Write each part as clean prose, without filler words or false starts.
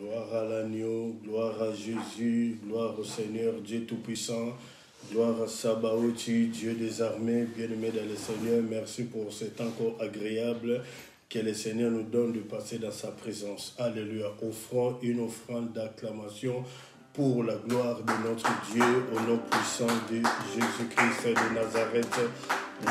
Gloire à l'agneau, gloire à Jésus, gloire au Seigneur Dieu Tout-Puissant, gloire à Sabaoth, Dieu des armées, bien-aimé dans le Seigneur. Merci pour cet encore agréable que le Seigneur nous donne de passer dans sa présence. Alléluia. Offrons une offrande d'acclamation pour la gloire de notre Dieu, au nom puissant de Jésus-Christ de Nazareth.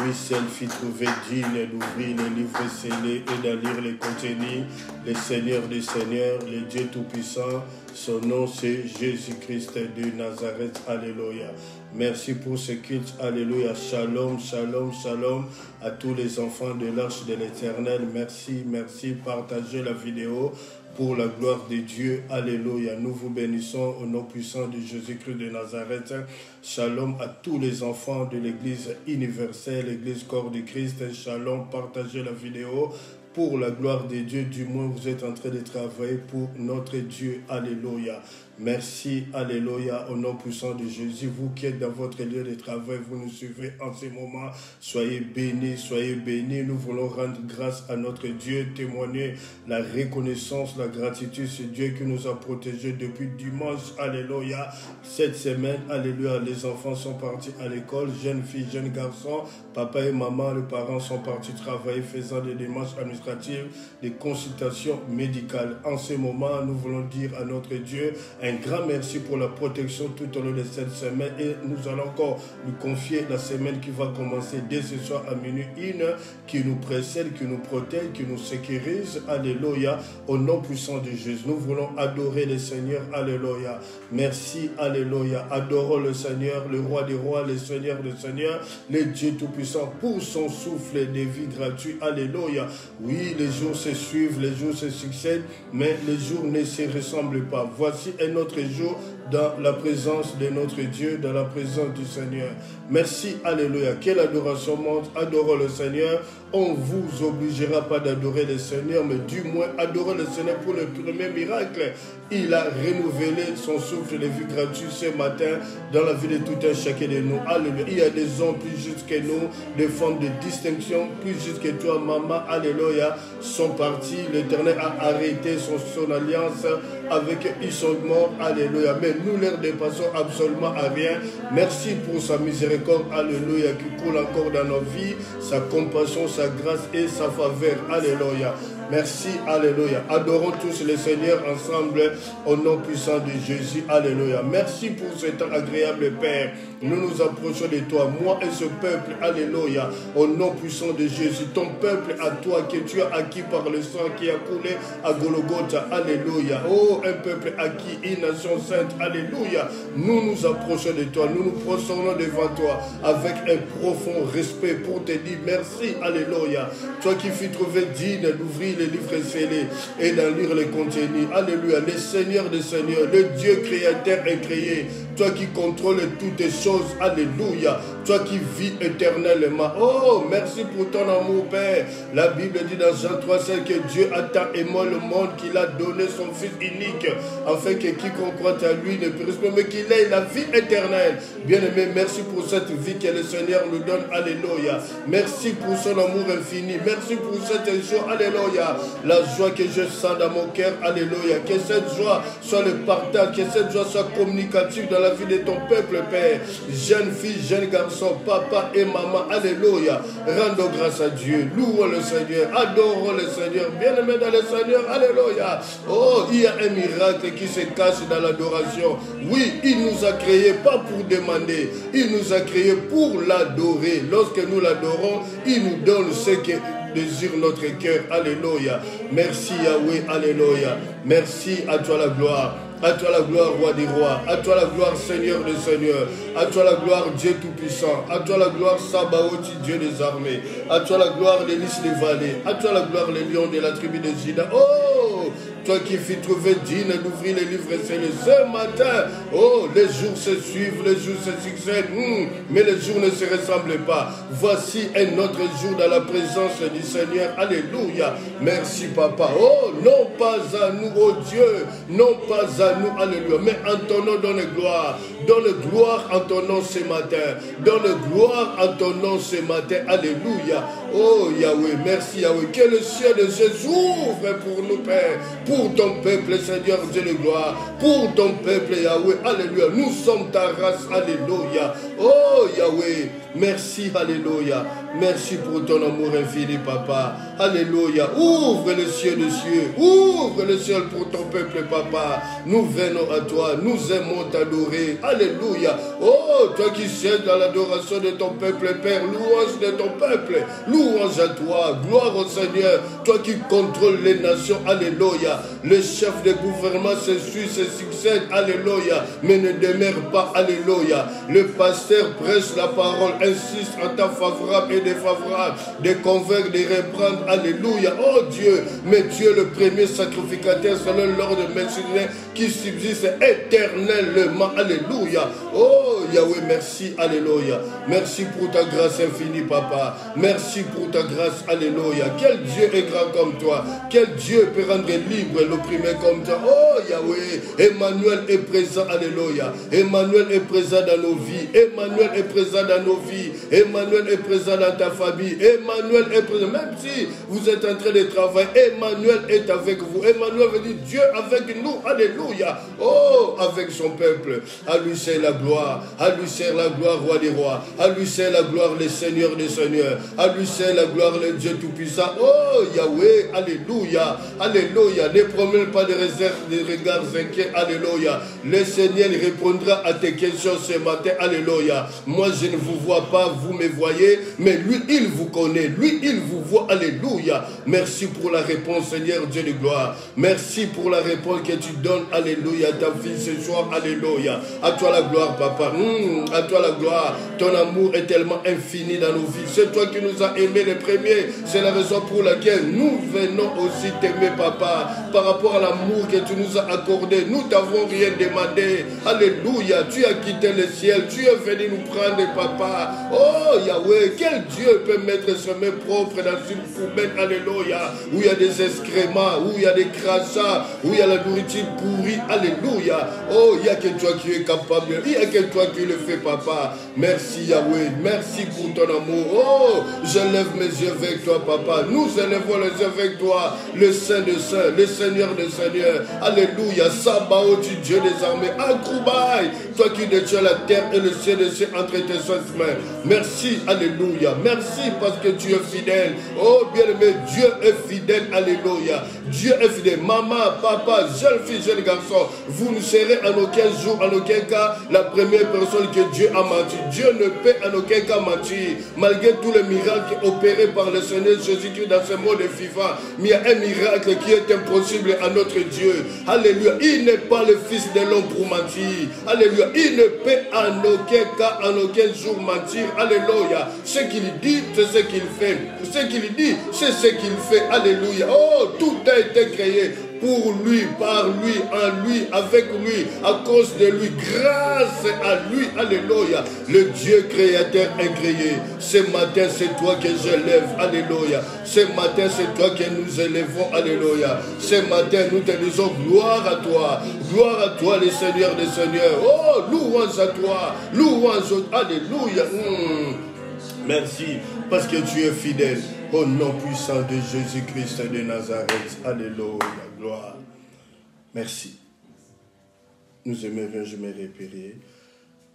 Lui seul fit trouver digne d'ouvrir les livres scellés et d'en lire les contenus. Le Seigneur des Seigneurs, le Dieu Tout-Puissant, son nom c'est Jésus-Christ de Nazareth. Alléluia. Merci pour ce culte. Alléluia. Shalom, shalom, shalom à tous les enfants de l'Arche de l'Éternel. Merci, merci. Partagez la vidéo pour la gloire de Dieu. Alléluia. Nous vous bénissons au nom puissant de Jésus-Christ de Nazareth. Shalom à tous les enfants de l'Église universelle, l'Église corps de Christ. Shalom. Partagez la vidéo pour la gloire de Dieu. Du moins, vous êtes en train de travailler pour notre Dieu. Alléluia. Merci, alléluia, au nom puissant de Jésus. Vous qui êtes dans votre lieu de travail, vous nous suivez en ce moment. Soyez bénis, soyez bénis. Nous voulons rendre grâce à notre Dieu, témoigner la reconnaissance, la gratitude. C'est Dieu qui nous a protégés depuis dimanche. Alléluia. Cette semaine, alléluia, les enfants sont partis à l'école, jeunes filles, jeunes garçons, papa et maman, les parents sont partis travailler, faisant des démarches administratives, des consultations médicales. En ce moment, nous voulons dire à notre Dieu un grand merci pour la protection tout au long de cette semaine, et nous allons encore nous confier la semaine qui va commencer dès ce soir à minuit 1, qui nous précède, qui nous protège, qui nous sécurise. Alléluia. Au nom puissant de Jésus, nous voulons adorer le Seigneur. Alléluia. Merci. Alléluia. Adorons le Seigneur, le roi des rois, le Seigneur des seigneurs, le Dieu tout-puissant pour son souffle de vie gratuit. Alléluia. Oui, les jours se suivent, les jours se succèdent, mais les jours ne se ressemblent pas. Voici un autre jour dans la présence de notre Dieu, dans la présence du Seigneur. Merci, alléluia. Quelle adoration monte, adorons le Seigneur. On ne vous obligera pas d'adorer le Seigneur, mais du moins adorez le Seigneur pour le premier miracle. Il a renouvelé son souffle de vie gratuit ce matin dans la vie de tout un chacun de nous. Alléluia. Il y a des hommes plus justes que nous, des femmes de distinction plus justes que toi, maman. Alléluia. Sont partis. L'Éternel a arrêté son alliance avec ils sont morts. Alléluia. Mais nous leur dépassons absolument à rien. Merci pour sa miséricorde. Alléluia. Qui coule encore dans nos vies. Sa compassion, sa grâce et sa faveur. Alléluia. Merci, alléluia. Adorons tous le Seigneur ensemble au nom puissant de Jésus. Alléluia. Merci pour ce temps agréable, Père. Nous nous approchons de toi, moi et ce peuple. Alléluia. Au nom puissant de Jésus, ton peuple à toi que tu as acquis par le sang qui a coulé à Golgotha. Alléluia. Oh, un peuple acquis, une nation sainte. Alléluia. Nous nous approchons de toi. Nous nous prosternons devant toi avec un profond respect pour te dire merci. Alléluia. Toi qui fus trouvé digne d'ouvrir les livres scellés et d'en lire les contenus. Alléluia. Le Seigneur des Seigneurs, le Dieu créateur et créé, toi qui contrôles toutes choses. Alléluia. Toi qui vis éternellement. Oh, merci pour ton amour, Père. La Bible dit dans Jean 3,5 que Dieu a tant aimé le monde qu'il a donné son Fils unique, afin que quiconque croit à lui ne périsse pas, mais qu'il ait la vie éternelle. Bien-aimé, merci pour cette vie que le Seigneur nous donne. Alléluia. Merci pour son amour infini. Merci pour cette joie. Alléluia. La joie que je sens dans mon cœur. Alléluia. Que cette joie soit le partage, que cette joie soit communicative dans la vie de ton peuple, Père. Jeunes filles, jeunes garçons, papa et maman. Alléluia. Rendons grâce à Dieu. Louons le Seigneur. Adorons le Seigneur. Bien-aimés dans le Seigneur. Alléluia. Oh, il y a un miracle qui se cache dans l'adoration. Oui, il nous a créés pas pour demander. Il nous a créés pour l'adorer. Lorsque nous l'adorons, il nous donne ce que désire notre cœur. Alléluia. Merci Yahweh. Alléluia. Merci, à toi la gloire. À toi la gloire, roi des rois. À toi la gloire, Seigneur des seigneurs. À toi la gloire, Dieu tout-puissant. À toi la gloire, Sabaoth, Dieu des armées. À toi la gloire, les lys des vallées. À toi la gloire, les lions de la tribu de Juda. Oh, toi qui fis trouver digne d'ouvrir les livres scellés ce matin. Oh, les jours se suivent, les jours se succèdent, mais les jours ne se ressemblent pas. Voici un autre jour dans la présence du Seigneur. Alléluia. Merci, Papa. Oh, non pas à nous, oh Dieu, non pas à nous, alléluia, mais en ton nom, donne gloire. Donne gloire en ton nom ce matin. Donne gloire en ton nom ce matin, alléluia. Oh Yahweh, merci Yahweh, que le ciel de Jésus ouvre pour nous, Père, pour ton peuple, Seigneur Dieu de gloire, pour ton peuple, Yahweh, alléluia. Nous sommes ta race, alléluia. Oh Yahweh, merci, alléluia. Merci pour ton amour infini, Papa. Alléluia. Ouvre le ciel des cieux. Ouvre le ciel pour ton peuple, Papa. Nous venons à toi. Nous aimons t'adorer. Alléluia. Oh, toi qui sièges dans l'adoration de ton peuple, Père. Louange de ton peuple. Louange à toi. Gloire au Seigneur. Toi qui contrôles les nations. Alléluia. Le chef de gouvernement se suit, se succède. Alléluia. Mais ne demeure pas. Alléluia. Le pasteur prêche la parole. Insiste en temps favorable et défavorable. De convaincre, de reprendre. Alléluia. Oh Dieu. Mais tu es le premier sacrificateur selon l'ordre de Melchizedek qui subsiste éternellement. Alléluia. Oh Yahweh, merci. Alléluia. Merci pour ta grâce infinie, Papa. Merci pour ta grâce. Alléluia. Quel Dieu est grand comme toi. Quel Dieu peut rendre libre l'opprimé comme toi. Oh Yahweh. Emmanuel est présent. Alléluia. Emmanuel est présent dans nos vies. Emmanuel est présent dans nos vies. Emmanuel est présent dans ta famille. Emmanuel est présent. Même si vous êtes en train de travailler, Emmanuel est avec vous. Emmanuel veut dire Dieu avec nous. Alléluia. Oh, avec son peuple. À lui c'est la gloire. À lui c'est la gloire, roi des rois. À lui c'est la gloire, le Seigneur des seigneurs. À lui c'est la gloire, le Dieu tout-puissant. Oh, Yahweh. Alléluia. Alléluia. Ne promène pas de réserve, de regards inquiets. Alléluia. Le Seigneur répondra à tes questions ce matin. Alléluia. Moi, je ne vous vois pas, vous me voyez, mais lui, il vous connaît. Lui, il vous voit. Alléluia. Merci pour la réponse, Seigneur Dieu de gloire. Merci pour la réponse que tu donnes. Alléluia. Ta fille ce soir. Alléluia. À toi la gloire, Papa. À toi la gloire. Ton amour est tellement infini dans nos vies. C'est toi qui nous as aimés les premiers. C'est la raison pour laquelle nous venons aussi t'aimer, Papa. Par rapport à l'amour que tu nous as accordé, nous t'avons rien demandé. Alléluia. Tu as quitté le ciel. Tu es venu nous prendre, Papa. Oh, Yahweh. Quel Dieu peut mettre ses mains propres dans une poubelle. Alléluia. Où il y a des excréments, où il y a des crachats, où il y a la nourriture pourrie. Alléluia. Oh, il n'y a que toi qui es capable. Il n'y a que toi qui le fais, Papa. Merci, Yahweh. Merci pour ton amour. Oh, je lève mes yeux avec toi, Papa. Nous élevons les yeux avec toi. Le Saint des Saints, le Seigneur des Seigneurs. Alléluia. Sabaoth, Dieu des armées. Akroubaï. Toi qui détiens la terre et le ciel des cieux entre tes saintes mains. Merci. Alléluia. Merci parce que tu es fidèle. Oh, bien-aimé, Dieu est fidèle. Alléluia. Dieu est fidèle. Maman, papa, jeune fille, jeune garçon, vous ne serez en aucun jour, en aucun cas, la première personne que Dieu a menti. Dieu ne peut en aucun cas mentir. Malgré tous les miracles opérés par le Seigneur Jésus-Christ dans ce monde vivant, mais il y a un miracle qui est impossible à notre Dieu. Alléluia. Il n'est pas le Fils de l'homme pour mentir. Alléluia. Il ne peut en aucun cas, en aucun jour mentir. Alléluia. Ce qu'il dit, c'est ce qu'il fait. Ce qu'il dit, c'est ce qu'il fait. Alléluia. Oh, tout a été créé pour lui, par lui, en lui, avec lui, à cause de lui, grâce à lui. Alléluia. Le Dieu créateur incréé. Ce matin, c'est toi que j'élève. Alléluia. Ce matin, c'est toi que nous élevons. Alléluia. Ce matin, nous te disons gloire à toi. Gloire à toi, le Seigneur des Seigneurs. Oh, louange à toi. Louange. Alléluia. Merci, parce que tu es fidèle. Au nom puissant de Jésus-Christ de Nazareth. Alléluia. Gloire. Merci. Nous aimerions, je me répéter.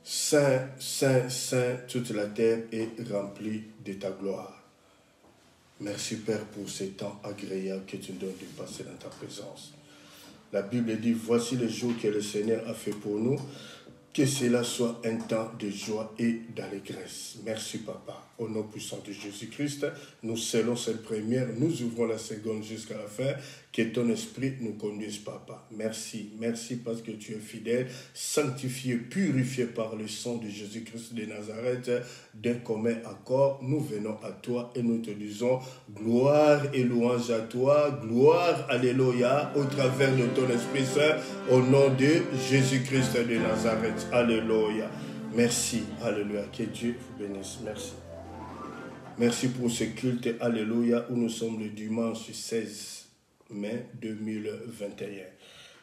Saint, Saint, Saint, toute la terre est remplie de ta gloire. Merci, Père, pour ce temps agréable que tu nous donnes de passer dans ta présence. La Bible dit, voici le jour que le Seigneur a fait pour nous. Que cela soit un temps de joie et d'allégresse. Merci, Papa. Au nom puissant de Jésus-Christ, nous scellons cette première, nous ouvrons la seconde jusqu'à la fin. Que ton esprit nous conduise, Papa. Merci. Merci parce que tu es fidèle, sanctifié, purifié par le sang de Jésus-Christ de Nazareth. D'un commun accord, nous venons à toi et nous te disons gloire et louange à toi. Gloire, alléluia, au travers de ton Esprit Saint, au nom de Jésus-Christ de Nazareth. Alléluia. Merci. Alléluia. Que Dieu vous bénisse. Merci. Merci pour ce culte. Alléluia. Où nous sommes le dimanche 16 mai 2021.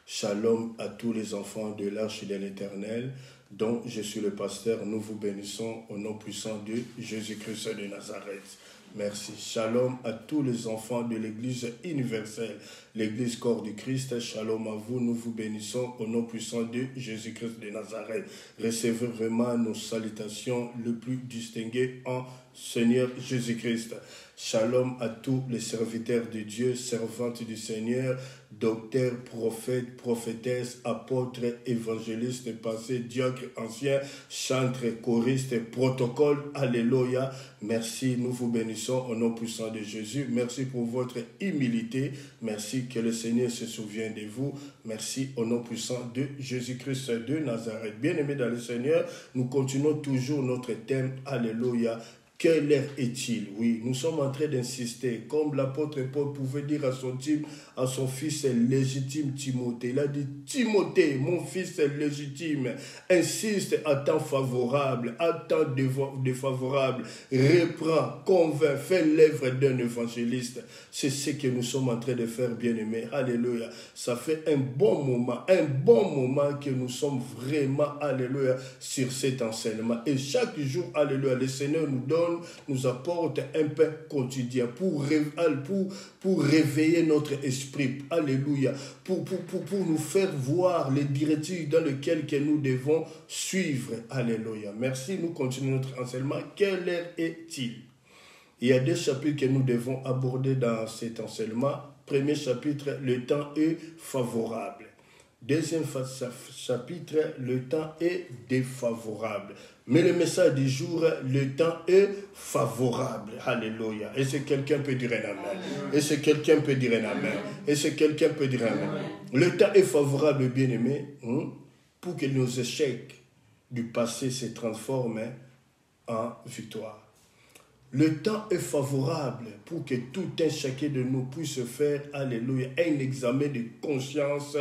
Shalom à tous les enfants de l'Arche de l'Éternel, dont je suis le pasteur. Nous vous bénissons au nom puissant de Jésus-Christ de Nazareth. Merci. Shalom à tous les enfants de l'Église universelle, l'Église corps du Christ. Shalom à vous. Nous vous bénissons au nom puissant de Jésus-Christ de Nazareth. Recevez vraiment nos salutations les plus distinguées en Seigneur Jésus-Christ. Shalom à tous les serviteurs de Dieu, servantes du Seigneur, docteurs, prophètes, prophétesses, apôtres, évangélistes, passés, diacres, anciens, chantres, choristes, protocoles. Alléluia. Merci, nous vous bénissons au nom puissant de Jésus. Merci pour votre humilité. Merci que le Seigneur se souvienne de vous. Merci au nom puissant de Jésus-Christ de Nazareth. Bien-aimés dans le Seigneur, nous continuons toujours notre thème. Alléluia. Quelle heure est-il? Oui, nous sommes en train d'insister, comme l'apôtre Paul pouvait dire à son fils légitime Timothée. Il a dit, Timothée, mon fils légitime, insiste à temps favorable, à temps défavorable, reprend, convainc, fait l'œuvre d'un évangéliste. C'est ce que nous sommes en train de faire, bien-aimés. Alléluia. Ça fait un bon moment que nous sommes vraiment, alléluia, sur cet enseignement. Et chaque jour, alléluia, le Seigneur nous apporte un pain quotidien pour réveiller notre esprit. Alléluia. Pour nous faire voir les directives dans lesquelles que nous devons suivre. Alléluia. Merci. Nous continuons notre enseignement. Quelle heure est-il? Il y a deux chapitres que nous devons aborder dans cet enseignement. Premier chapitre, le temps est favorable. Deuxième chapitre, le temps est défavorable. Mais le message du jour, le temps est favorable. Alléluia. Et si quelqu'un peut dire un amen. Et si quelqu'un peut dire un amen. Et si quelqu'un peut dire un amen. Le temps est favorable, bien-aimé, pour que nos échecs du passé se transforment en victoire. Le temps est favorable pour que tout un chacun de nous puisse faire, alléluia, un examen de conscience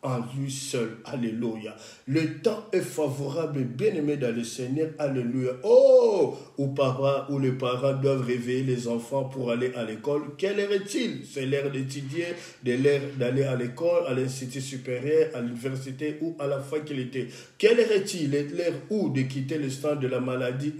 en lui seul. Alléluia. Le temps est favorable, bien-aimé dans le Seigneur. Alléluia. Oh, où les parents doivent réveiller les enfants pour aller à l'école. Quelle heure est-il? C'est l'heure d'étudier, l'heure d'aller à l'école, à l'institut supérieur, à l'université ou à la faculté. Quelle heure est-il? L'heure où de quitter le stand de la maladie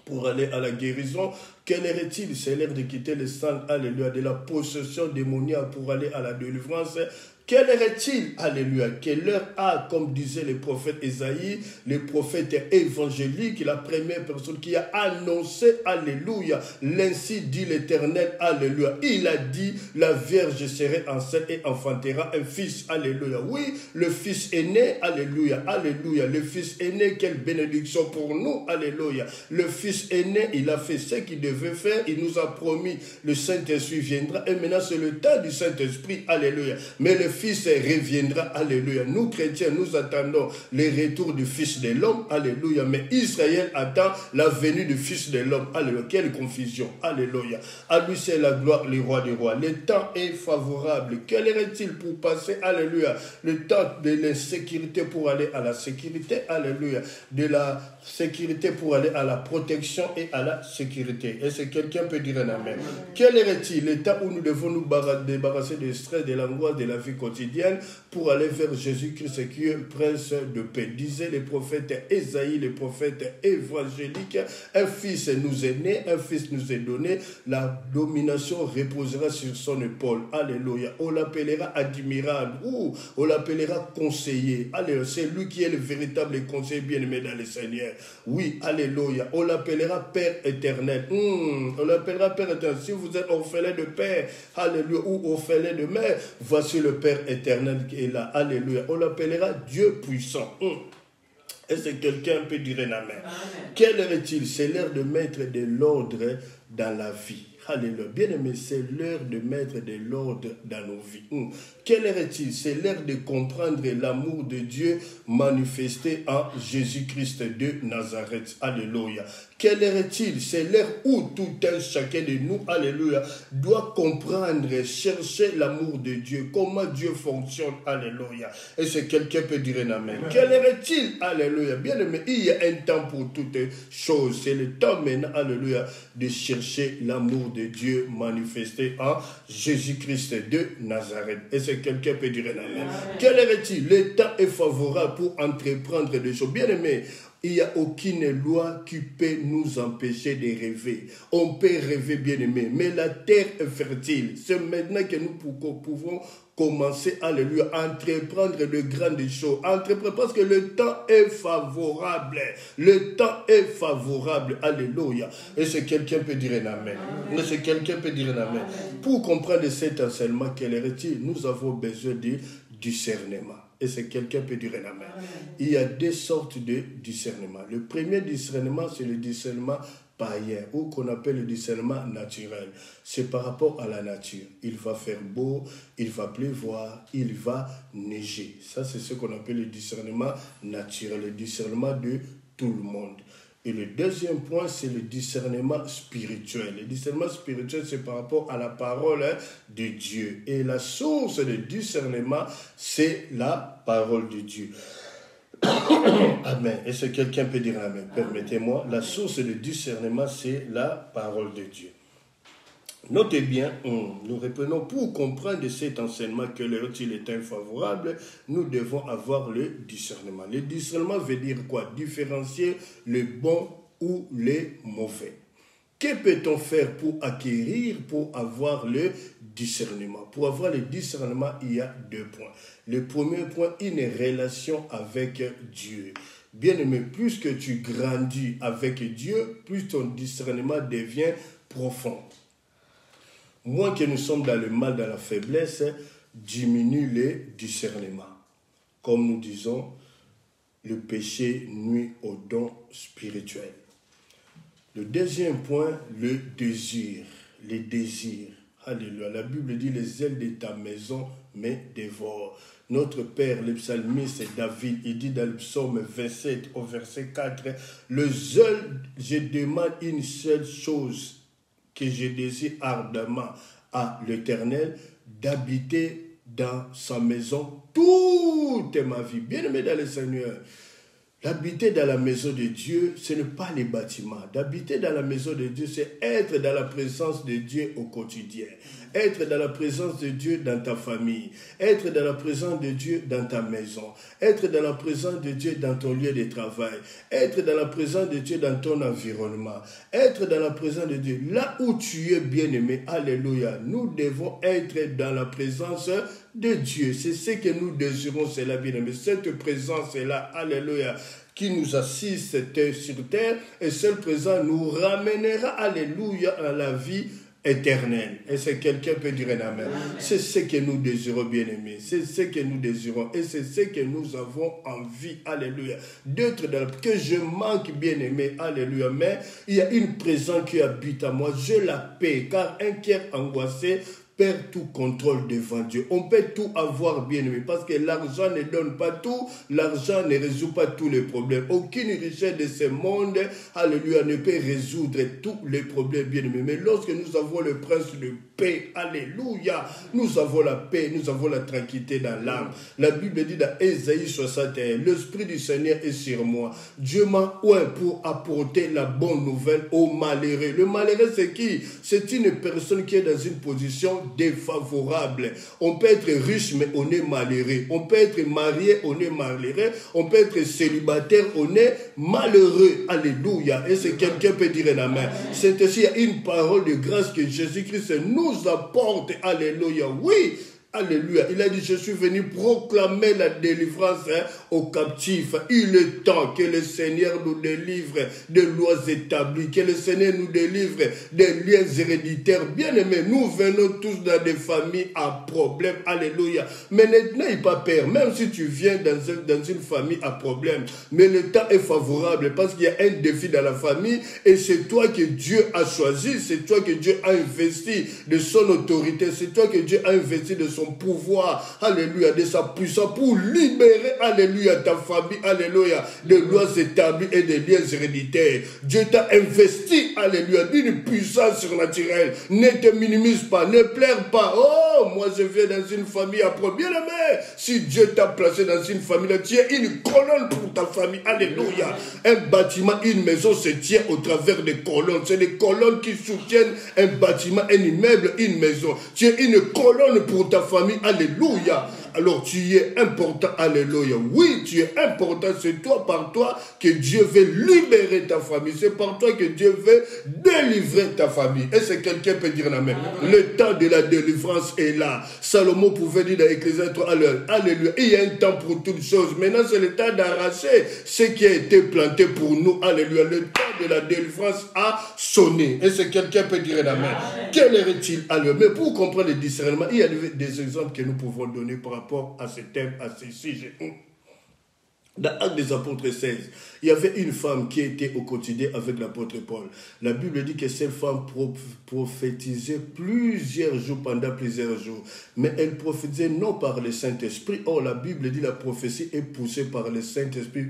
pour aller à la guérison. Quelle heure est-il? C'est l'heure de quitter le stand, alléluia, de la possession démoniaque pour aller à la délivrance. Quelle heure est-il? Alléluia. Quelle heure a, comme disait le prophète Ésaïe, le prophète évangélique, la première personne qui a annoncé, alléluia, l'ainsi dit l'Éternel, alléluia. Il a dit, la Vierge serait enceinte et enfantera un fils, alléluia. Oui, le fils est né, alléluia, alléluia. Le fils est né, quelle bénédiction pour nous, alléluia. Le fils est né, il a fait ce qu'il devait faire, il nous a promis, le Saint-Esprit viendra, et maintenant c'est le temps du Saint-Esprit, alléluia. Mais le Fils reviendra, alléluia. Nous, chrétiens, nous attendons le retour du Fils de l'homme, alléluia. Mais Israël attend la venue du Fils de l'homme, alléluia. Quelle confusion, alléluia. À lui, c'est la gloire, le roi des rois. Le temps est favorable. Quel est-il pour passer, alléluia, le temps de l'insécurité pour aller à la sécurité, alléluia. De la sécurité pour aller à la protection et à la sécurité. Est-ce que quelqu'un peut dire un amen? Quel est-il le temps où nous devons nous débarrasser du stress, de l'angoisse, de la vie quotidienne pour aller vers Jésus-Christ qui est prince de paix? Disait le prophète Ésaïe, le prophète évangélique, un fils nous est né, un fils nous est donné, la domination reposera sur son épaule. Alléluia. On l'appellera admirable, ou on l'appellera conseiller. Alléluia. C'est lui qui est le véritable conseiller bien-aimé dans le Seigneur. Oui, alléluia. On l'appellera Père éternel. On l'appellera Père éternel. Si vous êtes orphelin de père, alléluia, ou orphelin de mère, voici le Père éternel qui est là. Alléluia. On l'appellera Dieu puissant. Est-ce que quelqu'un peut dire un amen? Quelle heure est-il? C'est l'heure de mettre de l'ordre dans la vie. Alléluia. Bien-aimé, c'est l'heure de mettre de l'ordre dans nos vies. Quelle heure est-il? C'est l'heure de comprendre l'amour de Dieu manifesté en Jésus-Christ de Nazareth. Alléluia. Quelle heure est-il? C'est l'heure où tout un chacun de nous, alléluia, doit comprendre, chercher l'amour de Dieu, comment Dieu fonctionne, alléluia. Et si quelqu'un peut dire un amen. Quelle heure est-il? Alléluia. Bien aimé, il y a un temps pour toutes choses. C'est le temps maintenant, alléluia, de chercher l'amour de Dieu manifesté en Jésus-Christ de Nazareth. Et si quelqu'un peut dire un amen. Quelle heure est-il? Le temps est favorable pour entreprendre des choses. Bien aimé, il n'y a aucune loi qui peut nous empêcher de rêver. On peut rêver, bien aimé, mais la terre est fertile. C'est maintenant que nous pouvons commencer, alléluia, à entreprendre de grandes choses. Entreprendre parce que le temps est favorable. Le temps est favorable, alléluia. Et si quelqu'un peut dire un amen. Et si quelqu'un peut dire un amen. Pour comprendre cet enseignement, quel est-il? Nous avons besoin de discernement. Et si quelqu'un peut dire un amen. Il y a deux sortes de discernement. Le premier discernement, c'est le discernement païen, ou qu'on appelle le discernement naturel. C'est par rapport à la nature. Il va faire beau, il va pleuvoir, il va neiger. Ça, c'est ce qu'on appelle le discernement naturel, le discernement de tout le monde. Et le deuxième point, c'est le discernement spirituel. Le discernement spirituel, c'est par rapport à la parole de Dieu. Et la source de discernement, c'est la parole de Dieu. Amen. Est-ce que quelqu'un peut dire amen? Permettez-moi. La source de discernement, c'est la parole de Dieu. Notez bien, nous reprenons pour comprendre cet enseignement que l'heure est infavorable, nous devons avoir le discernement. Le discernement veut dire quoi? Différencier le bon ou le mauvais. Que peut-on faire pour acquérir, pour avoir le discernement? Pour avoir le discernement, il y a deux points. Le premier point, une relation avec Dieu. Bien aimé, plus que tu grandis avec Dieu, plus ton discernement devient profond. Moins que nous sommes dans le mal, dans la faiblesse, diminue le discernement. Comme nous disons, le péché nuit au don spirituel. Le deuxième point, le désir. Les désirs. Alléluia. La Bible dit, les ailes de ta maison me dévorent. Notre Père, le psalmiste David, il dit dans le psaume 27 au verset 4, je demande une seule chose que je désire ardemment à l'Éternel, d'habiter dans sa maison toute ma vie. Bien-aimé dans le Seigneur, d'habiter dans la maison de Dieu, ce n'est pas les bâtiments. D'habiter dans la maison de Dieu, c'est être dans la présence de Dieu au quotidien. Être dans la présence de Dieu dans ta famille. Être dans la présence de Dieu dans ta maison. Être dans la présence de Dieu dans ton lieu de travail. Être dans la présence de Dieu dans ton environnement. Être dans la présence de Dieu. Là où tu es bien-aimé, alléluia, nous devons être dans la présence de Dieu. C'est ce que nous désirons, c'est la bien-aimé. Cette présence est là, alléluia, qui nous assiste sur terre, et cette présence nous ramènera, alléluia, à la vie éternelle. Et c'est quelqu'un peut dire un amen. C'est ce que nous désirons, bien-aimés. C'est ce que nous désirons. Et c'est ce que nous avons envie, alléluia, d'être dans que je manque, bien-aimé, alléluia. Mais il y a une présence qui habite à moi. Je la paie, car un cœur angoissé perd tout contrôle devant Dieu. On peut tout avoir, bien aimé, parce que l'argent ne donne pas tout, l'argent ne résout pas tous les problèmes. Aucune richesse de ce monde, alléluia, ne peut résoudre tous les problèmes, bien aimé. Mais lorsque nous avons le prince de paix, alléluia, nous avons la paix, nous avons la tranquillité dans l'âme. La Bible dit dans Ésaïe 61, l'Esprit du Seigneur est sur moi. Dieu m'a oint pour apporter la bonne nouvelle aux malheureux. Le malheureux, c'est qui? C'est une personne qui est dans une position défavorable. On peut être riche, mais on est malheureux. On peut être marié, on est malheureux. On peut être célibataire, on est malheureux. Alléluia. Et c'est quelqu'un peut dire un amen. C'est aussi une parole de grâce que Jésus-Christ nous apporte. Alléluia. Oui. Alléluia. Il a dit, je suis venu proclamer la délivrance aux captifs. Il est temps que le Seigneur nous délivre des lois établies, que le Seigneur nous délivre des liens héréditaires. Bien-aimés, nous venons tous dans des familles à problème. Alléluia. Mais n'ayez pas peur, même si tu viens dans une famille à problème. Mais le temps est favorable parce qu'il y a un défi dans la famille et c'est toi que Dieu a choisi, c'est toi que Dieu a investi de son autorité, c'est toi que Dieu a investi de son son pouvoir, alléluia, de sa puissance pour libérer, alléluia, ta famille, alléluia, de lois établies et des liens héréditaires. Dieu t'a investi, alléluia, d'une puissance surnaturelle. Ne te minimise pas, ne pleure pas. Oh, moi je viens dans une famille après. Bien-aimé, si Dieu t'a placé dans une famille, tu es une colonne pour ta famille, alléluia. Un bâtiment, une maison se tient au travers des colonnes. C'est des colonnes qui soutiennent un bâtiment, un immeuble, une maison. Tu es une colonne pour ta famille, alléluia. Alors tu es important, alléluia. Oui, tu es important, c'est toi, par toi, que Dieu veut libérer ta famille. C'est par toi que Dieu veut délivrer ta famille. Est-ce que quelqu'un peut dire amen? Le temps de la délivrance est là. Salomon pouvait dire dans Ecclésiaste 3, alléluia. Il y a un temps pour toutes choses. Maintenant, c'est le temps d'arracher ce qui a été planté pour nous, alléluia. Le temps de la délivrance a sonné. Est-ce que quelqu'un peut dire amen? Quel est-il, alléluia? Mais pour comprendre le discernement, il y a des exemples que nous pouvons donner par rapport à ce thème, à ce sujet. Dans Actes des Apôtres 16, il y avait une femme qui était au quotidien avec l'apôtre Paul. La Bible dit que cette femme prophétisait plusieurs jours, pendant plusieurs jours. Mais elle prophétisait non par le Saint-Esprit. Or, la Bible dit que la prophétie est poussée par le Saint-Esprit,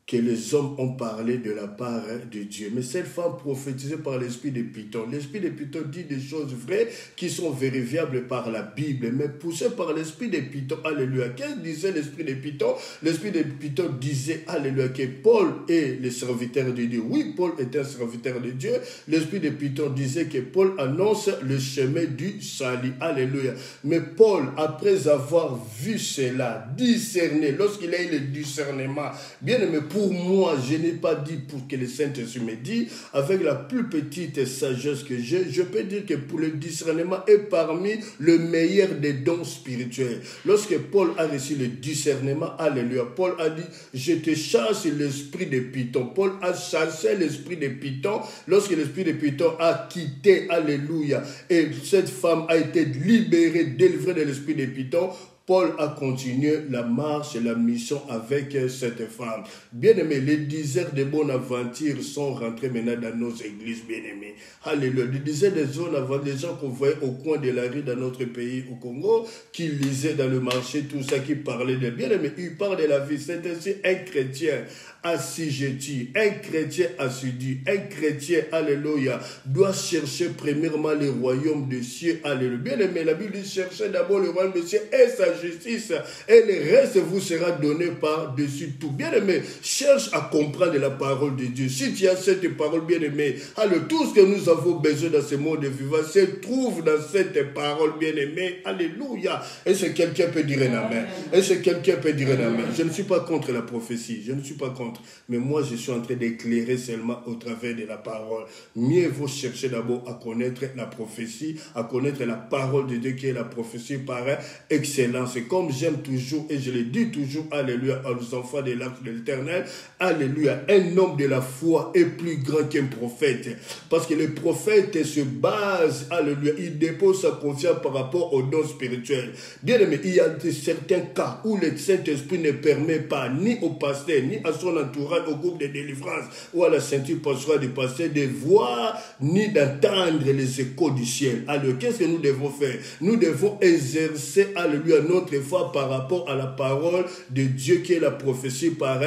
que les hommes ont parlé de la part de Dieu. Mais cette femme prophétisait par l'esprit de Python. L'esprit de Python dit des choses vraies qui sont vérifiables par la Bible, mais poussée par l'esprit de Python. Alléluia. Qu'est-ce que disait l'esprit de Python? L'esprit de Python disait, alléluia, que Paul est le serviteur de Dieu. Oui, Paul est un serviteur de Dieu. L'esprit de Python disait que Paul annonce le chemin du salut. Alléluia. Mais Paul, après avoir vu cela, discerné, lorsqu'il a eu le discernement, bien aimé, pour moi, je n'ai pas dit pour que le Saint-Esprit me dise, avec la plus petite sagesse que j'ai, je peux dire que pour le discernement est parmi le meilleur des dons spirituels. Lorsque Paul a reçu le discernement, alléluia, Paul a dit, je te chasse l'esprit de Python. Paul a chassé l'esprit de Python. Lorsque l'esprit de Python a quitté, alléluia, et cette femme a été libérée, délivrée de l'esprit de Python, Paul a continué la marche et la mission avec cette femme. Bien-aimés, les diseurs de Bonaventure sont rentrés maintenant dans nos églises, bien-aimés. Alléluia. Les diseurs de Bonaventure, les gens qu'on voyait au coin de la rue dans notre pays, au Congo, qui lisaient dans le marché, tout ça, qui parlaient de bien-aimés. Ils parlent de la vie. C'est ainsi un chrétien assujetti, un chrétien assidu, un chrétien, alléluia, doit chercher premièrement le royaume des cieux, alléluia. Bien-aimé, la Bible dit, cherchez d'abord le royaume des cieux et sa justice, et le reste vous sera donné par-dessus tout. Bien-aimé, cherche à comprendre la parole de Dieu. Si tu as cette parole, bien-aimé, alors tout ce que nous avons besoin dans ce monde vivant se trouve dans cette parole, bien-aimé, alléluia. Est-ce que quelqu'un peut dire un amen? Est-ce que quelqu'un peut dire un amen? Je ne suis pas contre la prophétie, je ne suis pas contre, mais moi je suis en train d'éclairer seulement au travers de la parole. Mieux vaut chercher d'abord à connaître la prophétie, à connaître la parole de Dieu qui est la prophétie par excellence. Et comme j'aime toujours, et je le dis toujours, alléluia, aux enfants de l'arche de l'Éternel, alléluia, un homme de la foi est plus grand qu'un prophète. Parce que le prophète se base, alléluia, il dépose sa confiance par rapport aux dons spirituels. Bien aimé, il y a certains cas où le Saint-Esprit ne permet pas, ni au pasteur, ni à son entourage, au groupe de délivrance, ou à la ceinture pastorale du pasteur, de voir, ni d'entendre les échos du ciel. Alors, qu'est-ce que nous devons faire? Nous devons exercer, alléluia, notre foi par rapport à la parole de Dieu qui est la prophétie par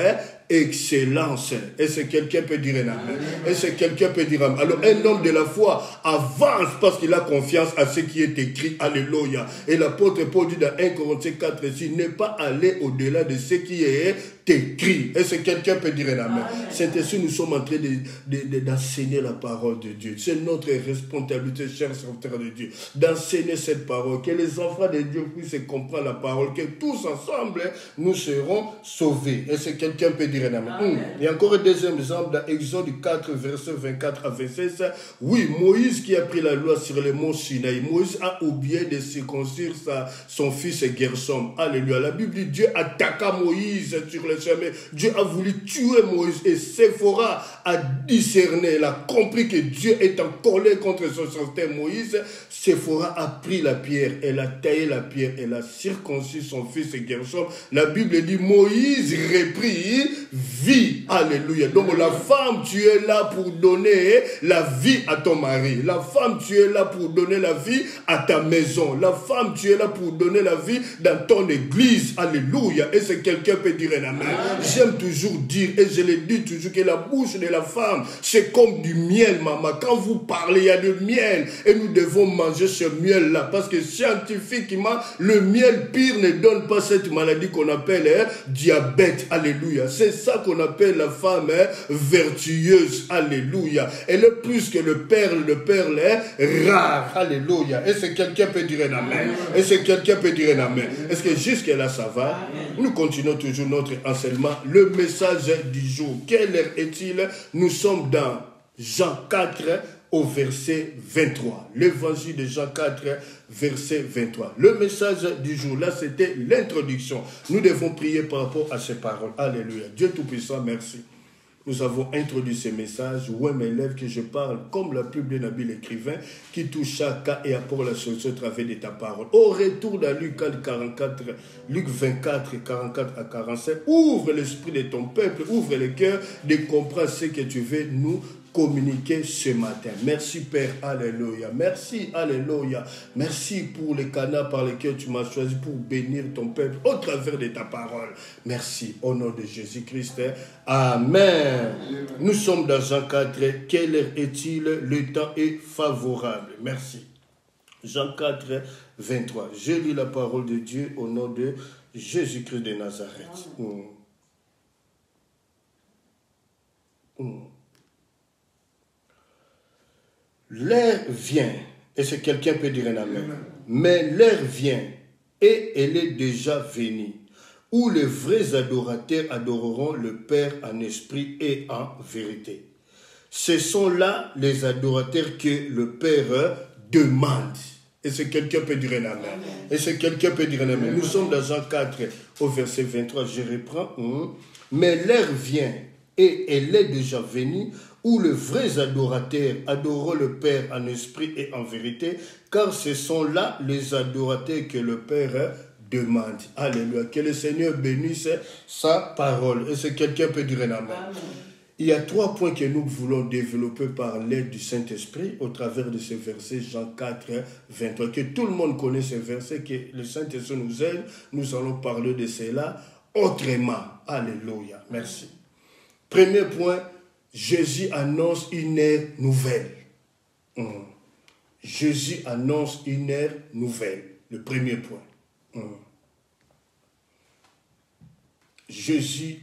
excellence. Est-ce que quelqu'un peut dire un amen? Est-ce que quelqu'un peut dire amen? Alors un homme de la foi avance parce qu'il a confiance à ce qui est écrit. Alléluia. Et l'apôtre Paul dit dans 1 Corinthiens 4 ici, n'est pas aller au-delà de ce qui est écrit. Est-ce que quelqu'un peut dire un amen? C'est ainsi nous sommes en train d'enseigner la parole de Dieu. C'est notre responsabilité, chers serviteurs de Dieu, d'enseigner cette parole, que les enfants de Dieu puissent comprendre la parole, que tous ensemble nous serons sauvés. Est-ce que quelqu'un peut dire un amen? Il y a encore un deuxième exemple dans Exode 4, verset 24 à 26. Oui, Moïse qui a pris la loi sur le mont Sinaï, Moïse a oublié de circoncire son fils Gershom. Alléluia. La Bible dit Dieu attaqua Moïse sur le chemin. Dieu a voulu tuer Moïse et Séphora a discerné, elle a compris que Dieu est en colère contre son serviteur Moïse. Séphora a pris la pierre, elle a taillé la pierre, elle a circoncis son fils Gershom. La Bible dit Moïse reprit vie. Alléluia. Donc la femme, tu es là pour donner la vie à ton mari. La femme, tu es là pour donner la vie à ta maison. La femme, tu es là pour donner la vie dans ton église. Alléluia. Et si quelqu'un peut dire un amen. J'aime toujours dire, et je le dis toujours, que la bouche de la femme, c'est comme du miel, maman. Quand vous parlez, il y a du miel. Et nous devons manger ce miel-là. Parce que scientifiquement, le miel pire ne donne pas cette maladie qu'on appelle diabète. Alléluia. C'est ça qu'on appelle la femme vertueuse. Alléluia. Elle est plus que le perle est rare. Alléluia. Et si quelqu'un peut dire un amen. Et si quelqu'un peut dire un amen. Est-ce que jusque là ça va? Nous continuons toujours notre enseignement. Le message du jour. Quelle heure est-il? Nous sommes dans Jean 4 au verset 23. L'évangile de Jean 4, verset 23. Le message du jour, là, c'était l'introduction. Nous devons prier par rapport à ces paroles. Alléluia. Dieu Tout-Puissant, merci. Nous avons introduit ces messages. Ouais, mes lèvres, que je parle comme la plus bien habile écrivain qui touche chaque cas et apporte la solution au travers de ta parole. Au retour de Luc 44, Luc 24, 44 à 45, ouvre l'esprit de ton peuple, ouvre le cœur de comprendre ce que tu veux nous communiquer ce matin. Merci Père, alléluia. Merci, alléluia. Merci pour les canaux par lesquels tu m'as choisi pour bénir ton peuple au travers de ta parole. Merci, au nom de Jésus-Christ. Amen. Nous sommes dans Jean 4. Quelle heure est-il? Le temps est favorable. Merci. Jean 4, 23. Je lis la parole de Dieu au nom de Jésus-Christ de Nazareth. L'heure vient, et si quelqu'un peut dire un amen, mais l'heure vient, et elle est déjà venue, où les vrais adorateurs adoreront le Père en esprit et en vérité. Ce sont là les adorateurs que le Père demande. Et si quelqu'un peut dire un amen. Et si quelqu'un peut dire un amen. Nous sommes dans Jean 4, au verset 23, je reprends. Mais l'heure vient, et elle est déjà venue, où les vrais adorateurs adoreront le Père en esprit et en vérité, car ce sont là les adorateurs que le Père demande. Alléluia. Que le Seigneur bénisse sa parole. Et si quelqu'un peut dire un amen. Il y a 3 points que nous voulons développer par l'aide du Saint-Esprit au travers de ce verset Jean 4, 23. Que tout le monde connaît ce verset, que le Saint-Esprit nous aide. Nous allons parler de cela autrement. Alléluia. Merci. Premier point, Jésus annonce une ère nouvelle. Jésus annonce une ère nouvelle. Le premier point. Jésus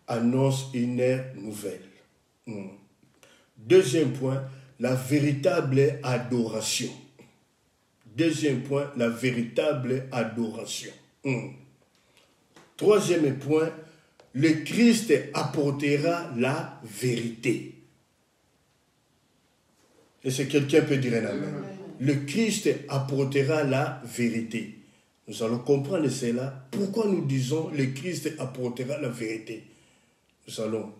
annonce une ère nouvelle. Deuxième point, la véritable adoration. Deuxième point, la véritable adoration. Troisième point, le Christ apportera la vérité. Et si quelqu'un peut dire un amen. Le Christ apportera la vérité. Nous allons comprendre cela. Pourquoi nous disons le Christ apportera la vérité? Nous allons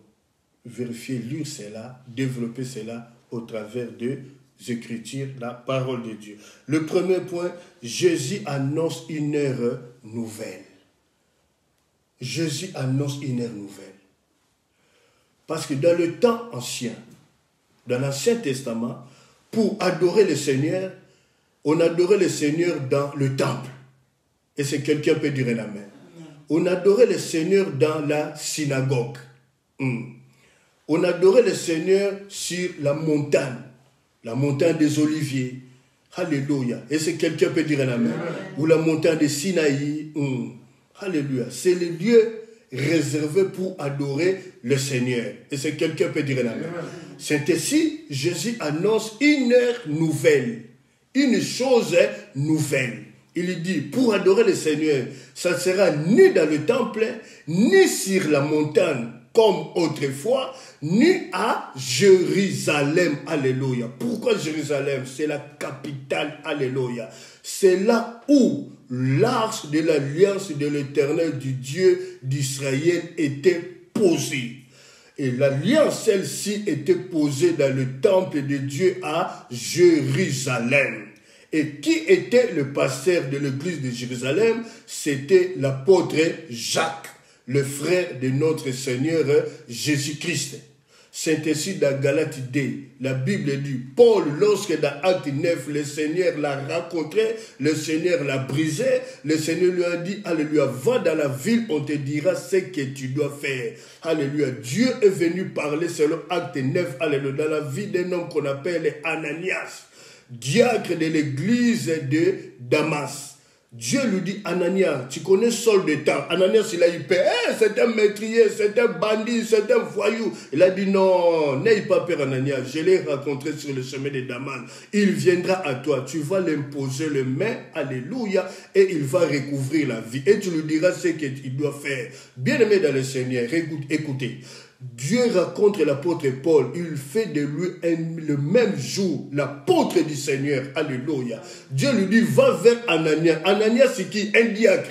vérifier, lire cela, développer cela au travers des Écritures, la parole de Dieu. Le premier point, Jésus annonce une ère nouvelle. Jésus annonce une ère nouvelle. Parce que dans le temps ancien, dans l'Ancien Testament, pour adorer le Seigneur, on adorait le Seigneur dans le temple. Et si quelqu'un peut dire un amen. On adorait le Seigneur dans la synagogue. On adorait le Seigneur sur la montagne des Oliviers. Alléluia. Et si quelqu'un peut dire un amen. Ou la montagne de Sinaï. Alléluia. C'est le lieu réservé pour adorer le Seigneur. Et si quelqu'un peut dire un amen. C'est ainsi, Jésus annonce une ère nouvelle. Une chose nouvelle. Il dit, pour adorer le Seigneur, ça ne sera ni dans le temple, ni sur la montagne, comme autrefois, ni à Jérusalem. Alléluia. Pourquoi Jérusalem? C'est la capitale. Alléluia. C'est là où l'arche de l'alliance de l'Éternel du Dieu d'Israël était posée. Et l'alliance, celle-ci, était posée dans le temple de Dieu à Jérusalem. Et qui était le pasteur de l'église de Jérusalem? C'était l'apôtre Jacques. le frère de notre Seigneur Jésus-Christ. C'est ainsi dans Galates 2, la Bible dit, Paul, lorsque dans Acte 9, le Seigneur l'a rencontré, le Seigneur l'a brisé, le Seigneur lui a dit, alléluia, va dans la ville, on te dira ce que tu dois faire. Alléluia, Dieu est venu parler selon Acte 9, alléluia, dans la vie d'un homme qu'on appelle Ananias, diacre de l'église de Damas. Dieu lui dit, Ananias, tu connais Saul de temps. Ananias, il a eu peur. C'est un meurtrier, c'est un bandit, c'est un voyou. Il a dit, non, n'aie pas peur, Ananias. Je l'ai rencontré sur le chemin de Damas. Il viendra à toi. Tu vas l'imposer les mains, alléluia, et il va recouvrir la vie. Et tu lui diras ce qu'il doit faire. Bien-aimé dans le Seigneur, écoutez. Dieu rencontre l'apôtre Paul, il fait de lui le même jour l'apôtre du Seigneur, alléluia. Dieu lui dit, va vers Ananias. Ananias, c'est qui? Un diacre.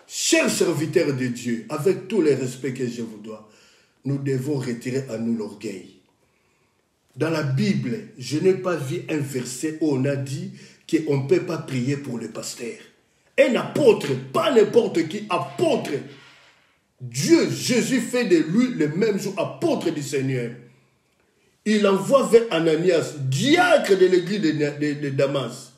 Chers serviteurs de Dieu, avec tout le respect que je vous dois, nous devons retirer à nous l'orgueil. Dans la Bible, je n'ai pas vu un verset où on a dit qu'on ne peut pas prier pour le pasteur. Un apôtre, pas n'importe qui, apôtre. Dieu, Jésus fait de lui le même jour apôtre du Seigneur. Il envoie vers Ananias, diacre de l'église de Damas,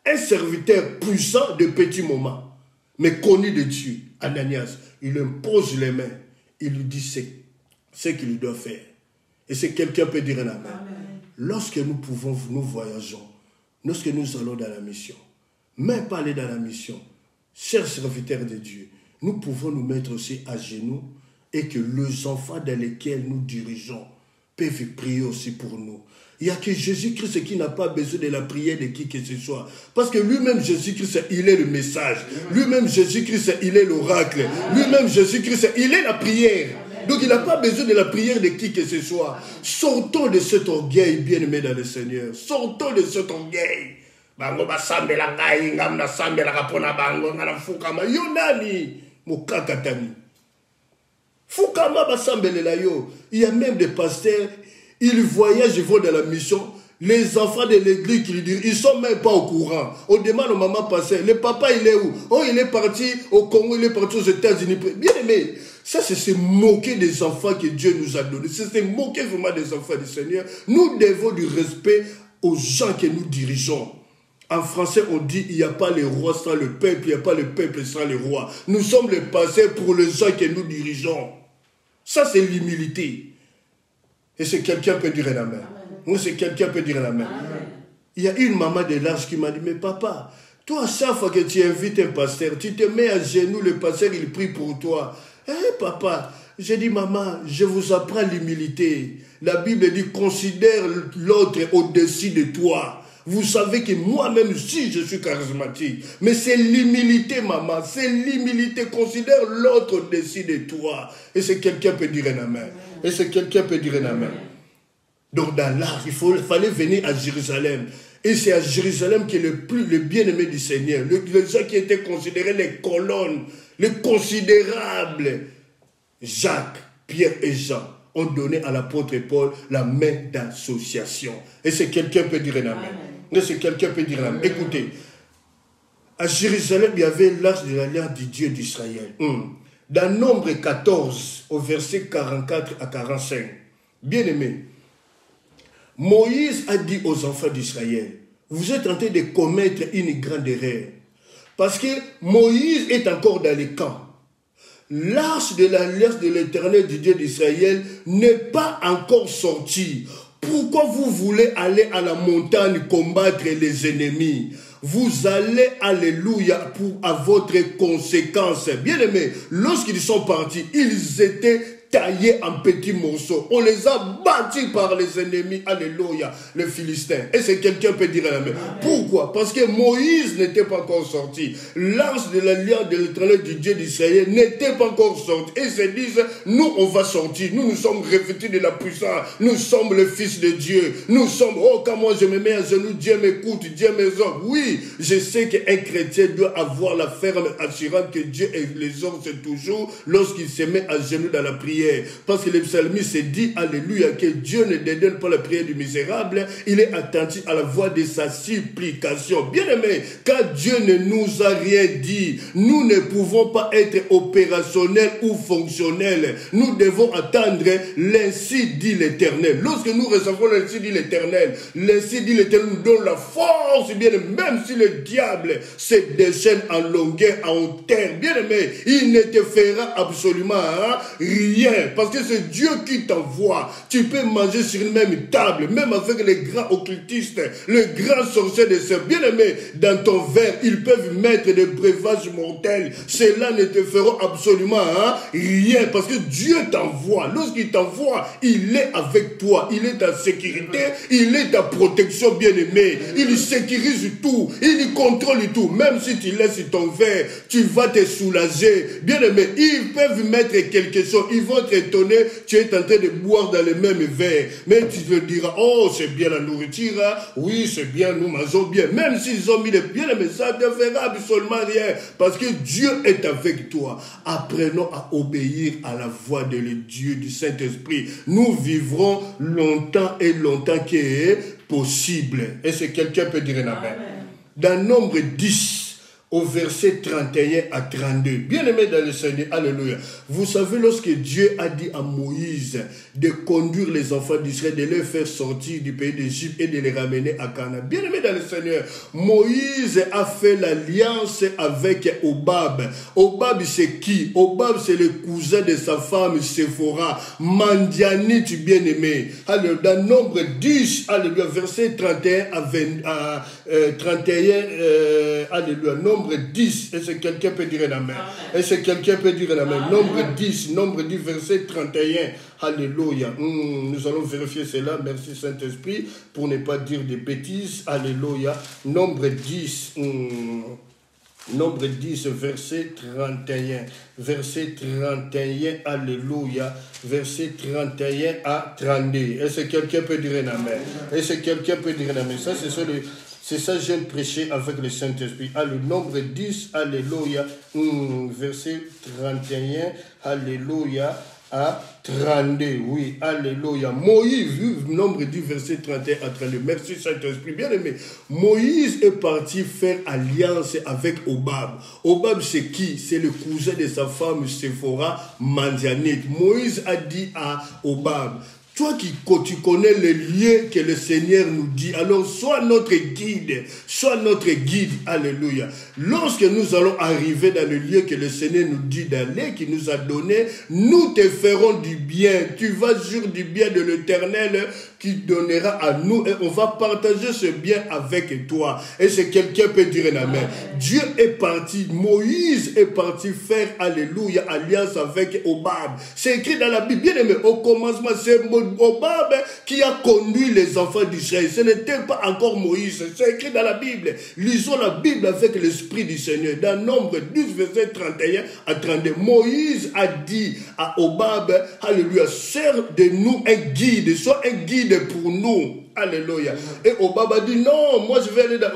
un serviteur puissant de petits moments, mais connu de Dieu. Ananias, il lui pose les mains, il lui dit ce qu'il doit faire. Et si quelqu'un peut dire un amen. Lorsque nous voyageons, lorsque nous allons dans la mission, même pas aller dans la mission, chers serviteurs de Dieu, nous pouvons nous mettre aussi à genoux et que les enfants dans lesquels nous dirigeons peuvent prier aussi pour nous. Il n'y a que Jésus-Christ qui n'a pas besoin de la prière de qui que ce soit. Parce que lui-même, Jésus-Christ, il est le message. Lui-même, Jésus-Christ, il est l'oracle. Lui-même, Jésus-Christ, il est la prière. Donc, il n'a pas besoin de la prière de qui que ce soit. Sortons de cet orgueil, bien-aimé dans le Seigneur. Sortons de cet orgueil. Bango basambela ngai ngamna sambela kapona bango ngala fukama yonani mukakatani fukama basambelela yo. Il y a même des pasteurs, ils voyagent, ils vont dans la mission, les enfants de l'église qui lui disent, ils sont même pas au courant. On demande au maman pasteur, le papa il est où? Oh, il est parti au Congo, il est parti aux États-Unis. Bien aimé, ça c'est se moquer des enfants que Dieu nous a donnés, c'est se moquer vraiment des enfants du Seigneur. Nous devons du respect aux gens que nous dirigeons. En français, on dit, il n'y a pas le roi sans le peuple, il n'y a pas le peuple sans le roi. Nous sommes les pasteurs pour les gens que nous dirigeons. Ça, c'est l'humilité. Et c'est quelqu'un peut dire un amen. Moi, c'est quelqu'un peut dire un amen. Il y a une maman de l'âge qui m'a dit, mais papa, toi, chaque fois que tu invites un pasteur, tu te mets à genoux, le pasteur, il prie pour toi. Papa, j'ai dit, maman, je vous apprends l'humilité. La Bible dit, considère l'autre au-dessus de toi. Vous savez que moi-même, si je suis charismatique, mais c'est l'humilité, maman, c'est l'humilité. Considère l'autre au-dessus de toi. Et c'est quelqu'un peut dire un amen. Et c'est quelqu'un peut dire un amen. Donc dans l'art, il fallait venir à Jérusalem. Et c'est à Jérusalem qui est le bien-aimé du Seigneur. Les gens qui étaient considérés les colonnes, les considérables. Jacques, Pierre et Jean ont donné à l'apôtre Paul la main d'association. Et c'est quelqu'un peut dire un amen. Et c'est quelqu'un peut dire un amen. Écoutez, à Jérusalem, il y avait l'arche de l'alliance du Dieu d'Israël. Dans Nombre 14, au verset 44 à 45, bien aimé, Moïse a dit aux enfants d'Israël, vous êtes en train de commettre une grande erreur. Parce que Moïse est encore dans les camps. L'arche de l'alliance de l'Éternel du Dieu d'Israël n'est pas encore sortie. Pourquoi vous voulez aller à la montagne combattre les ennemis? Vous allez, alléluia, à votre conséquence. Bien aimé, lorsqu'ils sont partis, ils étaient taillés en petits morceaux. On les a battus par les ennemis, alléluia, les Philistins. Et c'est quelqu'un peut dire amen. Pourquoi? Parce que Moïse n'était pas encore sorti. L'arche de l'alliance de l'Éternel du Dieu d'Israël n'était pas encore sorti. Et ils se disent, nous on va sortir. Nous sommes revêtus de la puissance. Nous sommes le Fils de Dieu. Nous sommes, oh quand moi je me mets à genoux, Dieu m'écoute, Dieu m'exauce. Oui, je sais qu'un chrétien doit avoir la ferme assurance que Dieu exauce toujours lorsqu'il se met à genoux dans la prière. prière. Parce que le psalmiste dit, alléluia, que Dieu ne dédaigne pas la prière du misérable, il est attentif à la voix de sa supplication. Bien-aimé, quand Dieu ne nous a rien dit, nous ne pouvons pas être opérationnels ou fonctionnels. Nous devons attendre l'ainsi dit l'Éternel. Lorsque nous recevons l'ainsi dit l'Éternel, l'ainsi dit l'Éternel nous donne la force, bien-aimé, même si le diable se déchaîne en longueur, en hauteur, bien-aimé, il ne te fera absolument rien, parce que c'est Dieu qui t'envoie. Tu peux manger sur une même table, même avec les grands occultistes, les grands sorciers de ce bien-aimé, dans ton verre, ils peuvent mettre des breuvages mortels. Cela ne te fera absolument rien, parce que Dieu t'envoie. Lorsqu'il t'envoie, il est avec toi, il est ta sécurité, il est ta protection, bien-aimé. Il sécurise tout, il contrôle tout. Même si tu laisses ton verre, tu vas te soulager. Bien-aimé, ils peuvent mettre quelque chose, ils vont t'étonner, tu es en train de boire dans le même verre. Mais tu te diras, oh, c'est bien la nourriture, oui, c'est bien, nous mangeons bien. Même s'ils ont mis le bien-aimé, ça ne fera absolument rien. Parce que Dieu est avec toi. Apprenons à obéir à la voix de Dieu, du Saint-Esprit. Nous vivrons longtemps et longtemps qui est possible. Est-ce que quelqu'un peut dire un amen? Dans Nombre 10, au verset 31 à 32. Bien-aimé dans le Seigneur, alléluia. Vous savez, lorsque Dieu a dit à Moïse de conduire les enfants d'Israël, de les faire sortir du pays d'Égypte et de les ramener à Canaan. Bien-aimé dans le Seigneur, Moïse a fait l'alliance avec Obab. Obab, c'est qui? Obab, c'est le cousin de sa femme Séphora. Mandianite, bien-aimé. Alors, dans Nombre 10, alléluia, verset 31 à 31, alléluia, Nombre 10, est-ce que quelqu'un peut dire un amen? Est-ce que quelqu'un peut dire un amen? Nombre 10, verset 31, alléluia. Nous allons vérifier cela, merci Saint-Esprit, pour ne pas dire des bêtises, alléluia. Nombre 10, verset 31. Verset 31, alléluia. Verset 31 à 32. Est-ce que quelqu'un peut dire un amen? Est-ce que quelqu'un peut dire un amen? Ça, c'est ça que j'aime prêcher avec le Saint-Esprit. Le Nombre 10, alléluia. Verset 31, alléluia. À 32, oui, alléluia. Moïse, Nombre 10, verset 31 à 32. Merci Saint-Esprit. Bien aimé, Moïse est parti faire alliance avec Obab. Obab, c'est qui? C'est le cousin de sa femme Séphora, Mandianite. Moïse a dit à Obab, toi tu connais les lieux que le Seigneur nous dit, alors sois notre guide, alléluia. Lorsque nous allons arriver dans le lieu que le Seigneur nous dit d'aller, qu'il nous a donné, nous te ferons du bien. Tu vas jurer du bien de l'Éternel qui donnera à nous et on va partager ce bien avec toi. Et si quelqu'un peut dire un amen. Dieu est parti, Moïse est parti faire, alléluia, alliance avec Obab. C'est écrit dans la Bible, bien aimé, au commencement, c'est Obab qui a conduit les enfants d'Israël. Ce n'était pas encore Moïse. C'est écrit dans la Bible. Lisons la Bible avec l'Esprit du Seigneur. Dans Nombre 10, verset 31 à 32. Moïse a dit à Obab, alléluia, sers de nous un guide. Sois un guide pour nous. Alléluia. Et Obab a dit, non, moi je vais aller dans...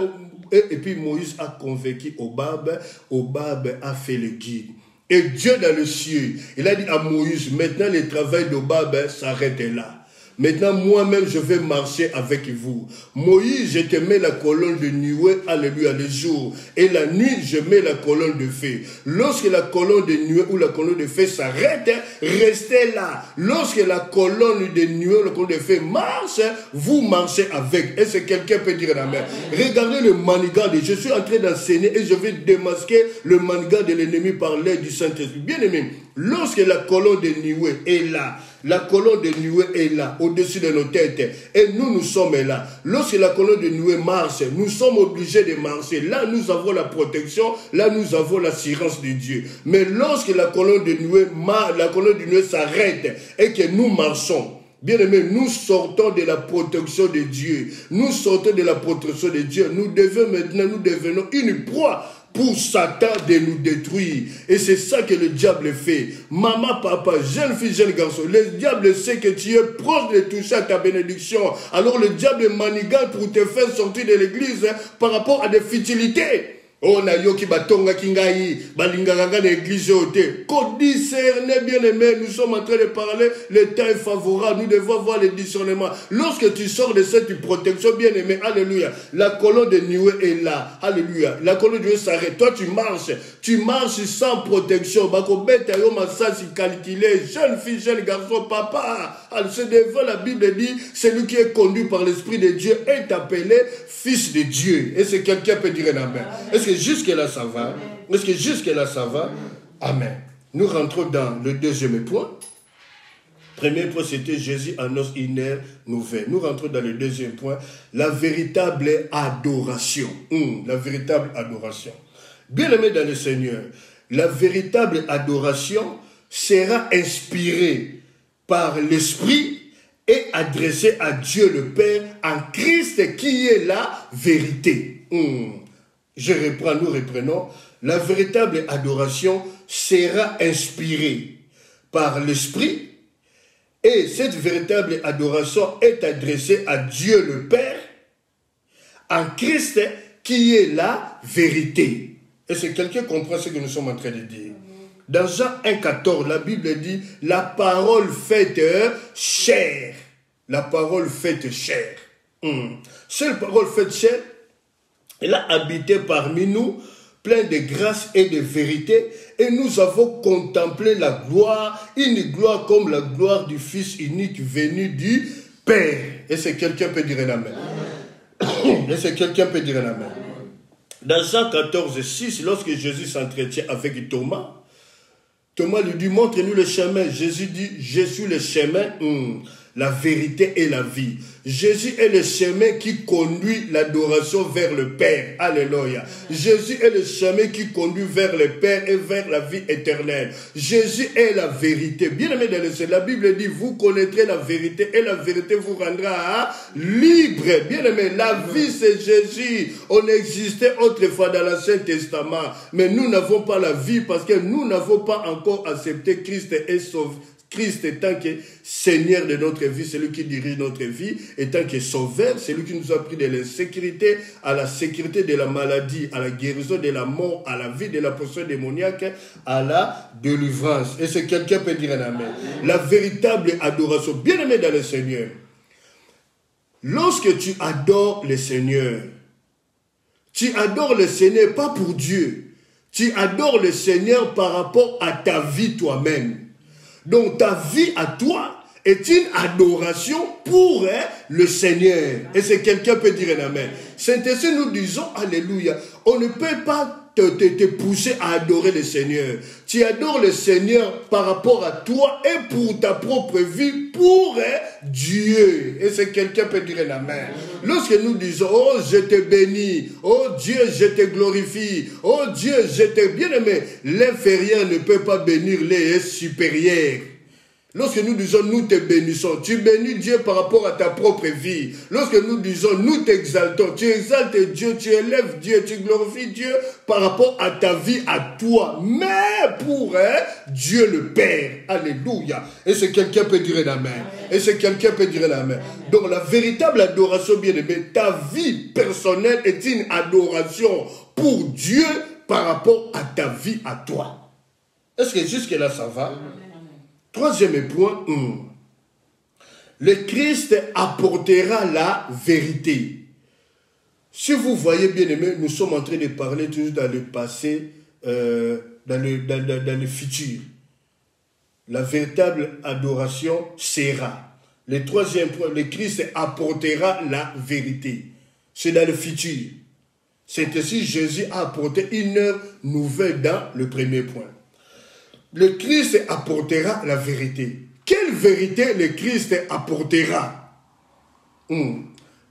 Et puis Moïse a convaincu Obab. Obab a fait le guide. Et Dieu dans le ciel, il a dit à Moïse, maintenant le travail d'Obab s'arrête là. Maintenant, moi-même, je vais marcher avec vous. Moïse, je te mets la colonne de nuée, alléluia, le jour. Et la nuit, je mets la colonne de feu. Lorsque la colonne de nuée ou la colonne de feu s'arrête, restez là. Lorsque la colonne de nuée ou la colonne de feu marche, vous marchez avec. Est-ce que quelqu'un peut dire amen? Regardez le manigat. Je suis en train d'enseigner et je vais démasquer le manigat de l'ennemi par l'aide du Saint-Esprit. Bien aimé, lorsque la colonne de nuée est là, la colonne de nuée est là, au-dessus de nos têtes. Et nous sommes là. Lorsque la colonne de nuée marche, nous sommes obligés de marcher. Là, nous avons la protection. Là, nous avons l'assurance de Dieu. Mais lorsque la colonne de nuée s'arrête et que nous marchons, bien aimé, nous sortons de la protection de Dieu. Nous sortons de la protection de Dieu. Nous devenons une proie pour Satan de nous détruire. Et c'est ça que le diable fait. Maman, papa, jeune fille, jeune garçon, le diable sait que tu es proche de toucher à ta bénédiction. Alors le diable manigale pour te faire sortir de l'église par rapport à des futilités. Oh, na yo ki batonga kingai, balinganga na église ote. Qu'on discerne, bien aimé, nous sommes en train de parler, le temps est favorable, nous devons voir le discernement. Lorsque tu sors de cette protection, bien aimé, alléluia, la colonne de nuée est là, alléluia, la colonne de nuée s'arrête. Toi, tu marches sans protection. Bakobeta yo masasi calculé, jeune fille, jeune garçon, papa. C'est devant la Bible dit, celui qui est conduit par l'Esprit de Dieu est appelé fils de Dieu. Et c'est quelqu'un peut dire un amen. Est-ce que jusque-là ça va? Est-ce que jusque-là ça va? Amen. Nous rentrons dans le deuxième point. Premier point, c'était Jésus annonce une nouvelle. Nous rentrons dans le deuxième point, la véritable adoration. La véritable adoration. Bien aimé dans le Seigneur, la véritable adoration sera inspirée par l'Esprit et adressée à Dieu le Père en Christ qui est la vérité. Je reprends, nous reprenons. La véritable adoration sera inspirée par l'Esprit et cette véritable adoration est adressée à Dieu le Père en Christ qui est la vérité. Et c'est quelqu'un qui comprend ce que nous sommes en train de dire. Dans Jean 1,14, la Bible dit « La parole faite chair ». La parole faite chair. Cette parole faite chair, elle a habité parmi nous, plein de grâce et de vérité, et nous avons contemplé la gloire, une gloire comme la gloire du Fils unique venu du Père. Et c'est quelqu'un peut dire un amen. Et c'est quelqu'un peut dire un amen. Dans Jean 14,6, lorsque Jésus s'entretient avec Thomas, Thomas lui dit, montre-nous le chemin. Jésus dit, je suis le chemin, la vérité et la vie. Jésus est le chemin qui conduit l'adoration vers le Père. Alléluia. Jésus est le chemin qui conduit vers le Père et vers la vie éternelle. Jésus est la vérité. Bien aimé dans le Seigneur, la Bible dit, vous connaîtrez la vérité et la vérité vous rendra libre. Bien aimé, la vie c'est Jésus. On existait autrefois dans l'Ancien Testament, mais nous n'avons pas la vie parce que nous n'avons pas encore accepté Christ et sauvé. Christ étant que Seigneur de notre vie, celui qui dirige notre vie, étant que Sauveur, celui qui nous a pris de l'insécurité à la sécurité de la maladie, à la guérison de la mort, à la vie de la possession démoniaque, à la délivrance. Et ce quelqu'un peut dire un amen. La véritable adoration, bien aimé dans le Seigneur. Lorsque tu adores le Seigneur pas pour Dieu. Tu adores le Seigneur par rapport à ta vie toi-même. Donc ta vie à toi est une adoration pour le Seigneur. Et c'est quelqu'un peut dire un amen. Saint-Esprit, nous disons alléluia. On ne peut pas te pousser à adorer le Seigneur. Tu adores le Seigneur par rapport à toi et pour ta propre vie, pour Dieu. Et c'est quelqu'un peut dire un amen. Lorsque nous disons, oh je te bénis, oh Dieu je te glorifie, oh Dieu je te bien aimé, l'inférieur ne peut pas bénir les supérieurs. Lorsque nous disons nous te bénissons, tu bénis Dieu par rapport à ta propre vie. Lorsque nous disons nous t'exaltons, tu exaltes Dieu, tu élèves Dieu, tu glorifies Dieu par rapport à ta vie, à toi, mais pour Dieu le Père. Alléluia. Et c'est quelqu'un peut dire un amen. Et c'est quelqu'un peut dire un amen. Donc la véritable adoration, bien aimé, ta vie personnelle est une adoration pour Dieu par rapport à ta vie, à toi. Est-ce que jusque là ça va? Troisième point, le Christ apportera la vérité. Si vous voyez bien aimé, nous sommes en train de parler toujours dans le passé, dans le futur. La véritable adoration sera. Le troisième point, le Christ apportera la vérité. C'est dans le futur. C'est ainsi Jésus a apporté une heure nouvelle dans le premier point. Le Christ apportera la vérité. Quelle vérité le Christ apportera?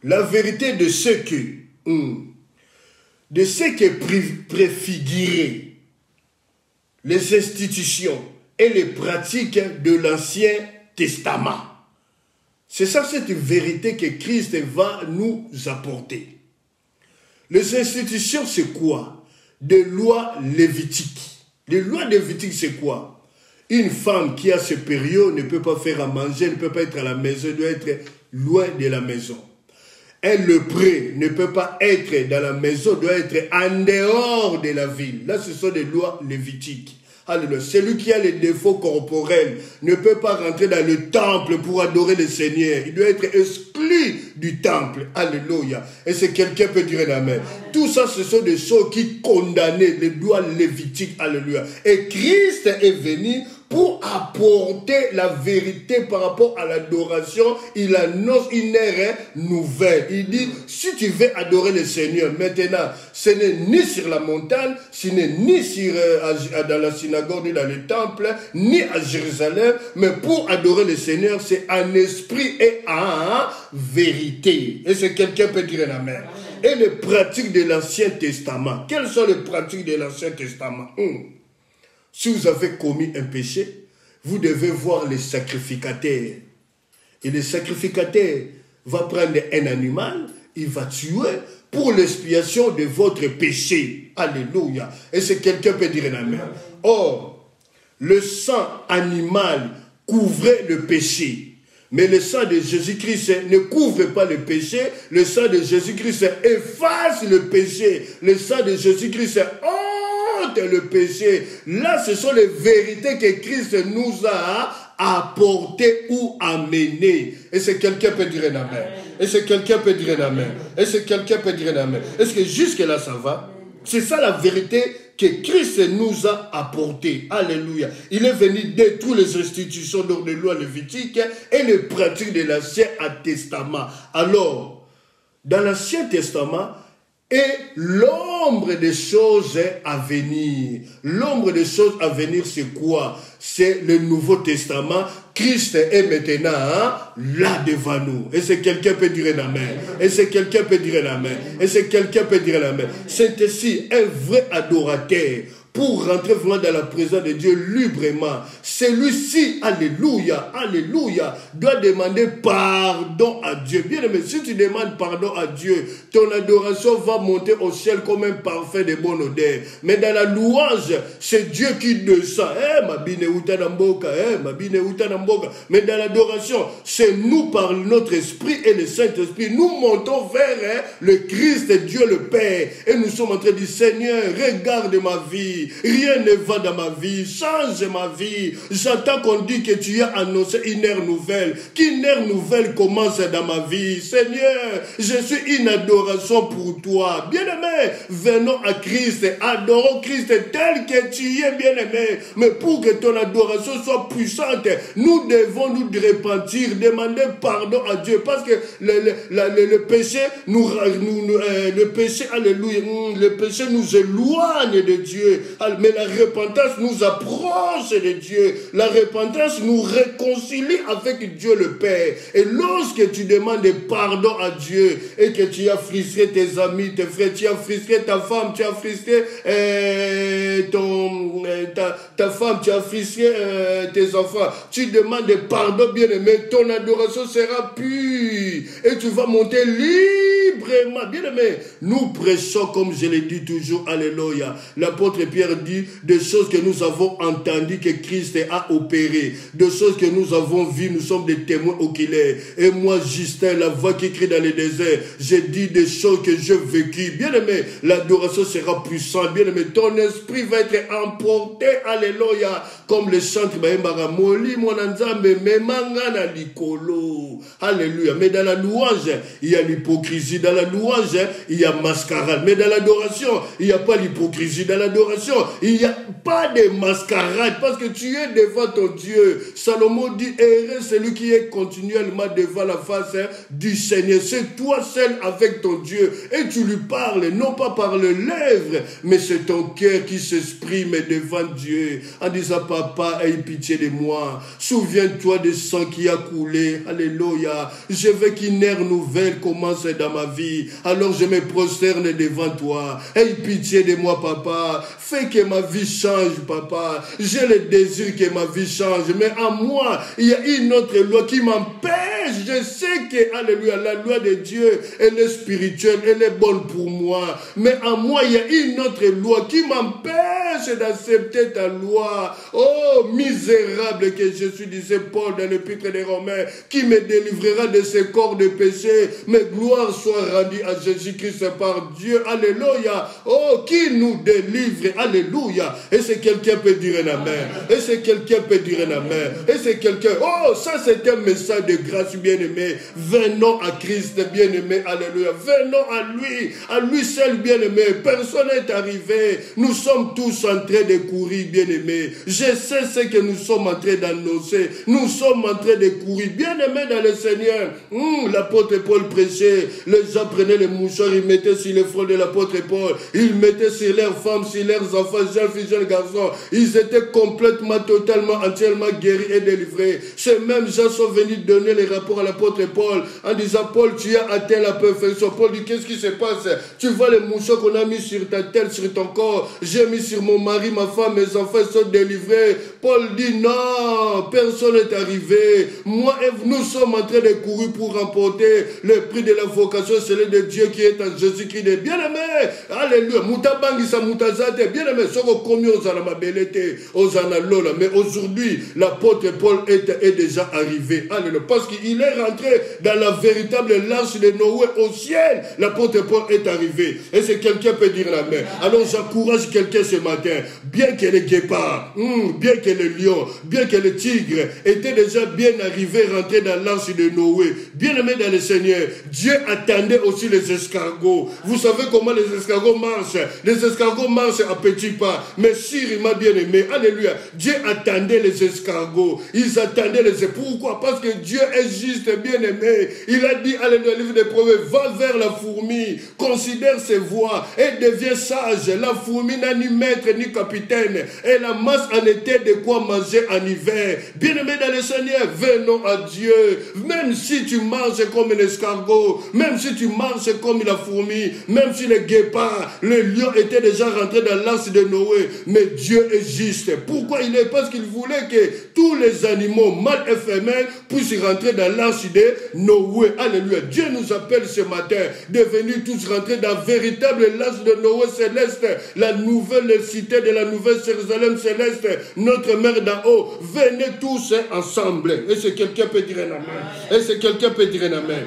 La vérité de ce que préfiguré les institutions et les pratiques de l'Ancien Testament. C'est ça, cette vérité que Christ va nous apporter. Les institutions, c'est quoi? Des lois lévitiques. Les lois lévitiques, c'est quoi? Une femme qui a ce période ne peut pas faire à manger, ne peut pas être à la maison, doit être loin de la maison. Un lépreux ne peut pas être dans la maison, doit être en dehors de la ville. Là, ce sont des lois lévitiques. Alléluia. Celui qui a les défauts corporels ne peut pas rentrer dans le temple pour adorer le Seigneur. Il doit être exclu du temple. Alléluia. Et c'est quelqu'un peut dire amen. Tout ça, ce sont des choses qui condamnaient les lois lévitiques. Alléluia. Et Christ est venu pour apporter la vérité par rapport à l'adoration. Il annonce une ère nouvelle. Il dit, si tu veux adorer le Seigneur, maintenant, ce n'est ni sur la montagne, ce n'est ni dans la synagogue, ni dans le temple, ni à Jérusalem, mais pour adorer le Seigneur, c'est en esprit et en vérité. Et c'est quelqu'un peut dire un amen. Et les pratiques de l'Ancien Testament. Quelles sont les pratiques de l'Ancien Testament? Si vous avez commis un péché, vous devez voir les sacrificateurs. Et le sacrificateur va prendre un animal, il va tuer pour l'expiation de votre péché. Alléluia. Et c'est quelqu'un peut dire un amen. Or, le sang animal couvrait le péché. Mais le sang de Jésus-Christ ne couvre pas le péché. Le sang de Jésus-Christ efface le péché. Le sang de Jésus-Christ le péché. Là, ce sont les vérités que Christ nous a apportées ou amenées. Et c'est quelqu'un peut dire un amen. Et c'est quelqu'un peut dire un amen. Et c'est quelqu'un peut dire un amen. Est-ce que jusque là ça va? C'est ça la vérité que Christ nous a apportée. Alléluia. Il est venu détruire les institutions des lois lévitiques et les pratiques de l'Ancien Testament. Alors, dans l'Ancien Testament, et l'ombre des choses à venir. L'ombre des choses à venir, c'est quoi? C'est le Nouveau Testament. Christ est maintenant là devant nous. Et c'est quelqu'un peut dire un amen. Et c'est quelqu'un peut dire un amen. Et c'est quelqu'un peut dire un amen. C'est ici un vrai adorateur. Pour rentrer vraiment dans la présence de Dieu librement, celui-ci, alléluia, alléluia, doit demander pardon à Dieu. Bien aimé, si tu demandes pardon à Dieu, ton adoration va monter au ciel comme un parfum de bonne odeur. Mais dans la louange, c'est Dieu qui descend. Mais dans l'adoration, c'est nous par notre esprit et le Saint-Esprit. Nous montons vers le Christ, Dieu le Père. Et nous sommes en train de dire, Seigneur, regarde ma vie. Rien ne va dans ma vie, change ma vie. J'entends qu'on dit que tu as annoncé une ère nouvelle. Qu'une ère nouvelle commence dans ma vie. Seigneur, je suis une adoration pour toi. Bien-aimé, venons à Christ, adorons Christ tel que tu es, bien-aimé. Mais pour que ton adoration soit puissante, nous devons nous repentir, demander pardon à Dieu. Parce que le péché, le péché, alléluia, le péché nous éloigne de Dieu. Mais la repentance nous approche de Dieu. La repentance nous réconcilie avec Dieu le Père. Et lorsque tu demandes pardon à Dieu et que tu as frustré tes amis, tes frères, tu as frustré ta femme, tu as frustré ta femme, tu as frustré tes enfants, tu demandes pardon, bien-aimé, ton adoration sera pure et tu vas monter librement. Bien-aimé, nous prêchons comme je l'ai dit toujours, alléluia. L'apôtre Pierre dit des choses que nous avons entendues que Christ a opérées, des choses que nous avons vues, nous sommes des témoins oculaires. Et moi, Justin, la voix qui crie dans le désert, j'ai dit des choses que j'ai vécues. Bien-aimé, l'adoration sera puissante. Bien-aimé, ton esprit va être emporté, alléluia, comme le chante Moli Monanzambe Memangana Likolo. Alléluia. Mais dans la louange, il y a l'hypocrisie. Dans la louange, il y a mascarade. Mais dans l'adoration, il n'y a pas l'hypocrisie. Dans l'adoration, il n'y a pas de mascarade parce que tu es devant ton Dieu. Salomon dit, heureux celui qui est continuellement devant la face du Seigneur. C'est toi seul avec ton Dieu et tu lui parles, non pas par les lèvres, mais c'est ton cœur qui s'exprime devant Dieu en disant, papa, aie pitié de moi. Souviens-toi du sang qui a coulé. Alléluia. Je veux qu'une ère nouvelle commence dans ma vie. Alors je me prosterne devant toi. Aie pitié de moi, papa. Fais veux que ma vie change, papa. J'ai le désir que ma vie change. Mais en moi, il y a une autre loi qui m'empêche. Je sais que, alléluia, la loi de Dieu, elle est spirituelle, elle est bonne pour moi. Mais en moi, il y a une autre loi qui m'empêche d'accepter ta loi. Oh, misérable que je suis, disait Paul dans l'Épître des Romains, qui me délivrera de ce corps de péché. Mais gloire soit rendue à Jésus-Christ par Dieu. Alléluia. Oh, qui nous délivre. Alléluia. Et c'est quelqu'un peut dire un amen. Et c'est quelqu'un peut dire un amen. Et c'est quelqu'un. Oh, ça c'est un message de grâce, bien-aimé. Venons à Christ, bien-aimé. Alléluia. Venons à lui seul, bien-aimé. Personne n'est arrivé. Nous sommes tous en train de courir, bien-aimé. Je sais ce que nous sommes en train d'annoncer. Nous sommes en train de courir, bien-aimé dans le Seigneur. L'apôtre Paul prêchait. Les gens prenaient les mouchoirs, ils mettaient sur les front de l'apôtre Paul. Ils mettaient sur leurs femmes, sur leurs enfants, jeunes filles, jeunes garçons. Ils étaient complètement, totalement, entièrement guéris et délivrés. Ces mêmes gens sont venus donner les rapports à l'apôtre Paul en disant, Paul, tu as atteint la perfection. Paul dit, qu'est-ce qui se passe? Tu vois les mouchoirs qu'on a mis sur ta tête, sur ton corps. J'ai mis sur mon mari, ma femme, mes enfants sont délivrés. Paul dit, non, personne n'est arrivé. Moi et vous, nous sommes en train de courir pour remporter le prix de la vocation, celui de Dieu qui est en Jésus-Christ. Bien-aimé, alléluia. Mutabangi mutazate, bien-aimé, soko komi ozana mabelete, ozana lola. Mais aujourd'hui, l'apôtre Paul est déjà arrivé. Alléluia. Parce qu'il est rentré dans la véritable l'arche de Noé au ciel. L'apôtre Paul est arrivé. Et c'est quelqu'un peut dire amen. Alors j'encourage quelqu'un ce matin. Bien que les guépards, bien que les lions, bien que les tigres étaient déjà bien arrivés, rentrés dans l'arche de Noé. Bien aimé dans le Seigneur, Dieu attendait aussi les escargots. Vous savez comment les escargots marchent? Les escargots marchent à petits pas. Mais sûrement bien aimé, alléluia, Dieu attendait les escargots. Ils attendaient les... Pourquoi? Parce que Dieu est juste, bien aimé. Il a dit, alléluia, le livre des Proverbes, va vers la fourmi, considère ses voies et deviens sage. La fourmi n'a ni maître ni capitaine. Et la masse en été de quoi manger en hiver. Bien aimé dans le Seigneur, venons à Dieu. Même si tu marches comme un escargot, même si tu marches comme la fourmi, même si les guépards, le lion était déjà rentré dans l'arche de Noé, mais Dieu est juste. Pourquoi il est? Parce qu'il voulait que tous les animaux, mâles et femelles, puissent rentrer dans l'arche de Noé. Alléluia. Dieu nous appelle ce matin de venir tous rentrer dans véritable l'arche de Noé céleste, la nouvelle cité de la nouvelle Jérusalem céleste, notre mère d'en haut. Venez tous ensemble. Et c'est quelqu'un peut dire un amen. Et c'est quelqu'un peut dire un amen.